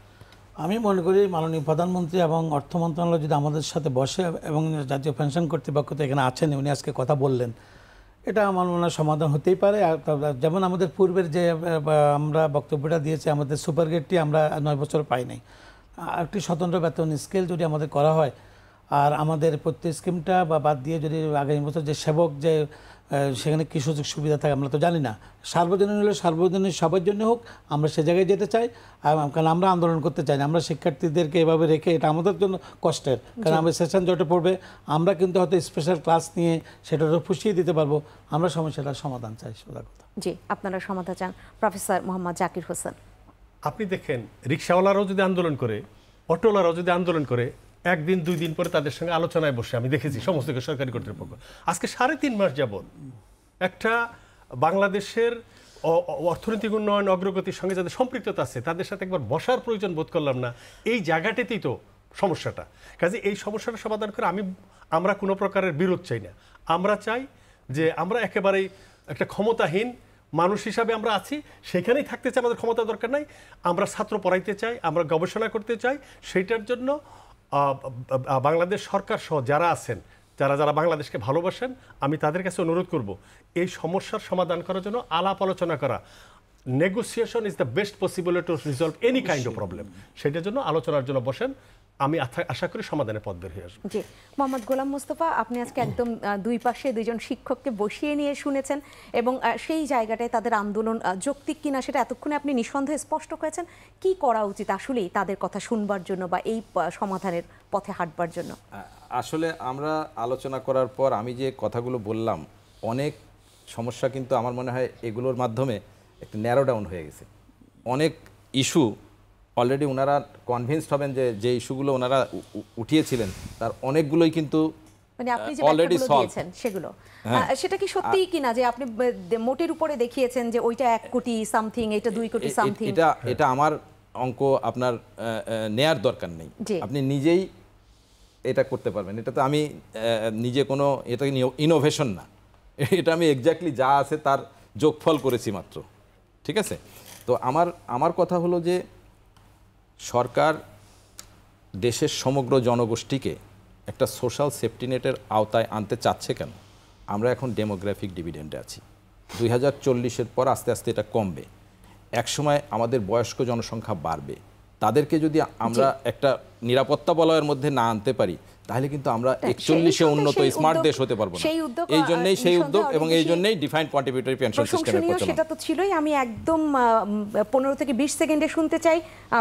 আমি মনে করি মাননীয় প্রধানমন্ত্রী এবং অর্থ মন্ত্রণালয় যদি আমাদের সাথে বসে, এবং জাতীয় পেনশন কর্তৃপক্ষ তো এখানে আছেন, উনি আজকে কথা বললেন, এটা আমার মনে হয় সমাধান হতেই পারে। যেমন আমাদের পূর্বের যে আমরা বক্তব্যটা দিয়েছি, আমাদের সুপার গ্রেডটি আমরা 9 বছর পাই নাই। একটি স্বতন্ত্র বেতন স্কেল যদি আমাদের করা হয়, আর আমাদের প্রত্যেক স্কিমটা বা বাদ দিয়ে যদি আগামী বছর যে সেবক যে সেখানে কী সুযোগ সুবিধা থাকে আমরা তো জানি না, সার্বজনীন হলে সার্বজনীন সবার জন্য হোক, আমরা সে জায়গায় যেতে চাই। কারণ আমরা আন্দোলন করতে চাই না, আমরা শিক্ষার্থীদেরকে এভাবে রেখে এটা আমাদের জন্য কষ্টের। কারণ আমরা সেশন জটে পড়বে, আমরা কিন্তু হয়তো স্পেশাল ক্লাস নিয়ে সেটারও পুষিয়ে দিতে পারবো। আমরা সমস্যাটার সমাধান চাই, সোজা কথা। জি, আপনারা সমাধান চান। প্রফেসর মোহাম্মদ জাকির হোসেন, আপনি দেখেন, রিক্সাওয়ালারাও যদি আন্দোলন করে, অটোওয়ালারাও যদি আন্দোলন করে, 1 দিন 2 দিন পরে তাদের সঙ্গে আলোচনায় বসে আমি দেখেছি সমস্ত সরকারি কর্তৃপক্ষ আজকে 3.5 মাস যাবত একটা বাংলাদেশের অর্থনৈতিক উন্নয়ন অগ্রগতির সঙ্গে যাদের সম্পৃক্ততা আছে তাদের সাথে একবার বসার প্রয়োজন বোধ করলাম না। এই জায়গাটাতেই তো সমস্যাটা। কাজে এই সমস্যাটা সমাধান করে আমরা কোনো প্রকারের বিরোধ চাই না। আমরা চাই যে আমরা একেবারেই একটা ক্ষমতাহীন মানুষ হিসাবে আমরা আছি, সেখানেই থাকতে চাই, আমাদের ক্ষমতা দরকার নাই। আমরা ছাত্র পড়াইতে চাই, আমরা গবেষণা করতে চাই। সেইটার জন্য বাংলাদেশ সরকার সহ যারা আছেন, যারা বাংলাদেশকে ভালোবাসেন, আমি তাদের কাছে অনুরোধ করব এই সমস্যার সমাধান করার জন্য আলাপ আলোচনা করা। Negotiation is the best possible to resolve any kind of problem. সেটার জন্য আলোচনার জন্য বসেন, আমি আশা করি সমাধানের পথ বের হয়ে আসবে। জি, মোহাম্মদ গোলাম মোস্তফা, আপনি আজকে একদম দুই পাশে 2জন শিক্ষককে বসিয়ে নিয়ে শুনেছেন এবং সেই জায়গাটায় তাদের আন্দোলন যৌক্তিক কিনা সেটা এতক্ষণে আপনি নিঃসন্দেহে স্পষ্ট করেছেন। কি করা উচিত আসলেই তাদের কথা শুনবার জন্য বা এই সমাধানের পথে হাঁটবার জন্য? আসলে আমরা আলোচনা করার পর আমি যে কথাগুলো বললাম, অনেক সমস্যা কিন্তু আমার মনে হয় এগুলোর মাধ্যমে একটু ন্যারো ডাউন হয়ে গেছে। অনেক ইস্যু অলরেডি ওনারা কনভিন্সড হবেন যে ইস্যুগুলো ওনারা উঠিয়েছিলেন তার অনেকগুলোই কিন্তু মানে আপনি যে ব্যাখ্যাগুলো দিয়েছেন সেগুলো, সেটা কি সত্যিই কিনা যে আপনি মোটের উপরে দেখিয়েছেন যে ওইটা 1 কোটি সামথিং, এটা 2 কোটি সামথিং? এটা আমার অঙ্ক আপনার নেয়ার দরকার নেই, আপনি নিজেই এটা করতে পারবেন। এটা তো আমি নিজে কোনো এটা ইনোভেশন না, এটা আমি এক্স্যাক্টলি যা আছে তার যোগফল করেছি মাত্র। ঠিক আছে, তো আমার কথা হলো যে সরকার দেশের সমগ্র জনগোষ্ঠীকে একটা সোশ্যাল সেফটি নেটের আওতায় আনতে চাচ্ছে কেন? আমরা এখন ডেমোগ্রাফিক ডিভিডেন্ডে আছি। 2040-এর পর আস্তে আস্তে এটা কমবে। একসময় আমাদের বয়স্ক জনসংখ্যা বাড়বে, তাদেরকে যদি আমরা একটা নিরাপত্তা বলয়ের মধ্যে না আনতে পারি তাহলে কিন্তু আমরা 41-এ উন্নত স্মার্ট দেশ হতে পারবো না। এই জন্যই সেই উদ্যোগ এবং এই জন্যই ডিফাইন্ড কন্ট্রিবিউটরি পেনশন সিস্টেমের প্রচলন। সেটা তো ছিলই। আমি একদম 15 থেকে 20 সেকেন্ডে শুনতে চাই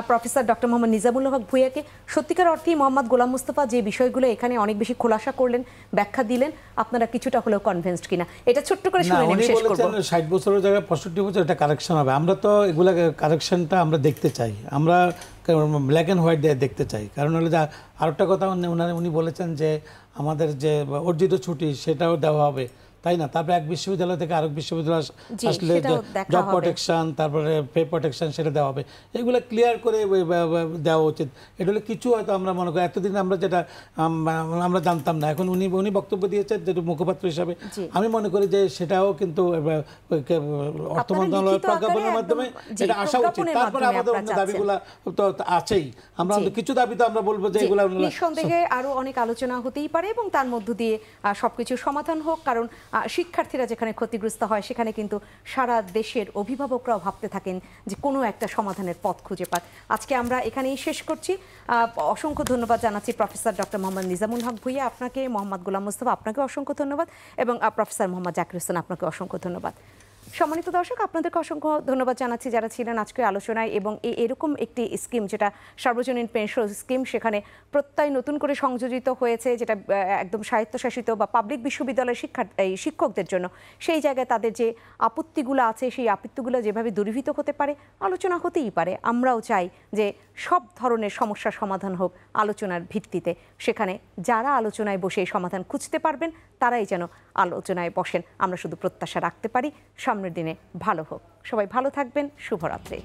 প্রফেসর ডক্টর মোহাম্মদ নিজামুল হক ভূঁইয়াকে। সত্যিকার অর্থেই মোহাম্মদ গোলাম মুস্তফা যে বিষয়গুলো এখানে অনেক বেশি খোলাসা করলেন, ব্যাখ্যা দিলেন, আপনারা কিছুটা হলেও কনভিন্সড কিনা এটা ছোট্ট করে শুনে নিয়ে শেষ করব। 60 বছরের জায়গায় 65 বছর এটা কারেকশন হবে। আমরা তো এগুলা কারেকশনটা আমরা দেখতে চাই, আমরা ব্ল্যাক অ্যান্ড হোয়াইট দেখতে চাই। কারণ হলো যে আরেকটা কথা উনি বলেছেন যে আমাদের যে অর্জিত ছুটি সেটাও দেওয়া হবে, তাই না? তারপরে এক বিশ্ববিদ্যালয় থেকে আরেক বিশ্ববিদ্যালয় আসলে জব প্রোটেকশন, তারপরে পে প্রোটেকশন সেটা দেওয়া হবে। এগুলো ক্লিয়ার করে দেওয়া উচিত। এটা হলে কিছু হয়তো আমরা মনে করি এতদিন আমরা যেটা আমরা জানতাম না, এখন উনি বক্তব্য দিয়েছেন যেটা মুখপাত্র হিসাবে। আমি মনে করি যে সেটাও কিন্তু অর্থ মন্ত্রণালয়ের প্রজ্ঞাপনের মাধ্যমে এটা আসা উচিত। তারপরে আমাদের অন্য দাবিগুলো তো আছেই, আমরা কিছু দাবি তো আমরা বলবো যে এগুলো নিঃসন্দেহে আরো অনেক আলোচনা হতেই পারে এবং তার মধ্য দিয়ে সবকিছু সমাধান হোক। কারণ শিক্ষার্থীরা যেখানে ক্ষতিগ্রস্ত হয় সেখানে কিন্তু সারা দেশের অভিভাবকরাও ভাবতে থাকেন যে কোনো একটা সমাধানের পথ খুঁজে পাক। আজকে আমরা এখানেই শেষ করছি। অসংখ্য ধন্যবাদ জানাচ্ছি প্রফেসর ডক্টর মোহাম্মদ নিজামুল হক ভূঁইয়া আপনাকে, মোহাম্মদ গোলাম মুস্তফা আপনাকে অসংখ্য ধন্যবাদ এবং প্রফেসর মোহাম্মদ জাকির হোসেন আপনাকে অসংখ্য ধন্যবাদ। সম্মানিত দর্শক, আপনাদেরকে অসংখ্য ধন্যবাদ জানাচ্ছি যারা ছিলেন আজকের আলোচনায়। এবং এরকম একটি স্কিম যেটা সার্বজনীন পেনশন স্কিম, সেখানে প্রত্যয় নতুন করে সংযোজিত হয়েছে, যেটা একদম স্বায়ত্তশাসিত বা পাবলিক বিশ্ববিদ্যালয়ের শিক্ষকদের জন্য, সেই জায়গায় তাদের যে আপত্তিগুলো আছে সেই আপত্তিগুলো যেভাবে দূরীভূত হতে পারে আলোচনা হতেই পারে। আমরাও চাই যে সব ধরনের সমস্যার সমাধান হোক আলোচনার ভিত্তিতে। সেখানে যারা আলোচনায় বসে এই সমাধান খুঁজতে পারবেন তারাই যেন আলোচনায় বসেন। আমরা শুধু প্রত্যাশা রাখতে পারি সামনের দিনে ভালো হোক। সবাই ভালো থাকবেন। শুভরাত্রি।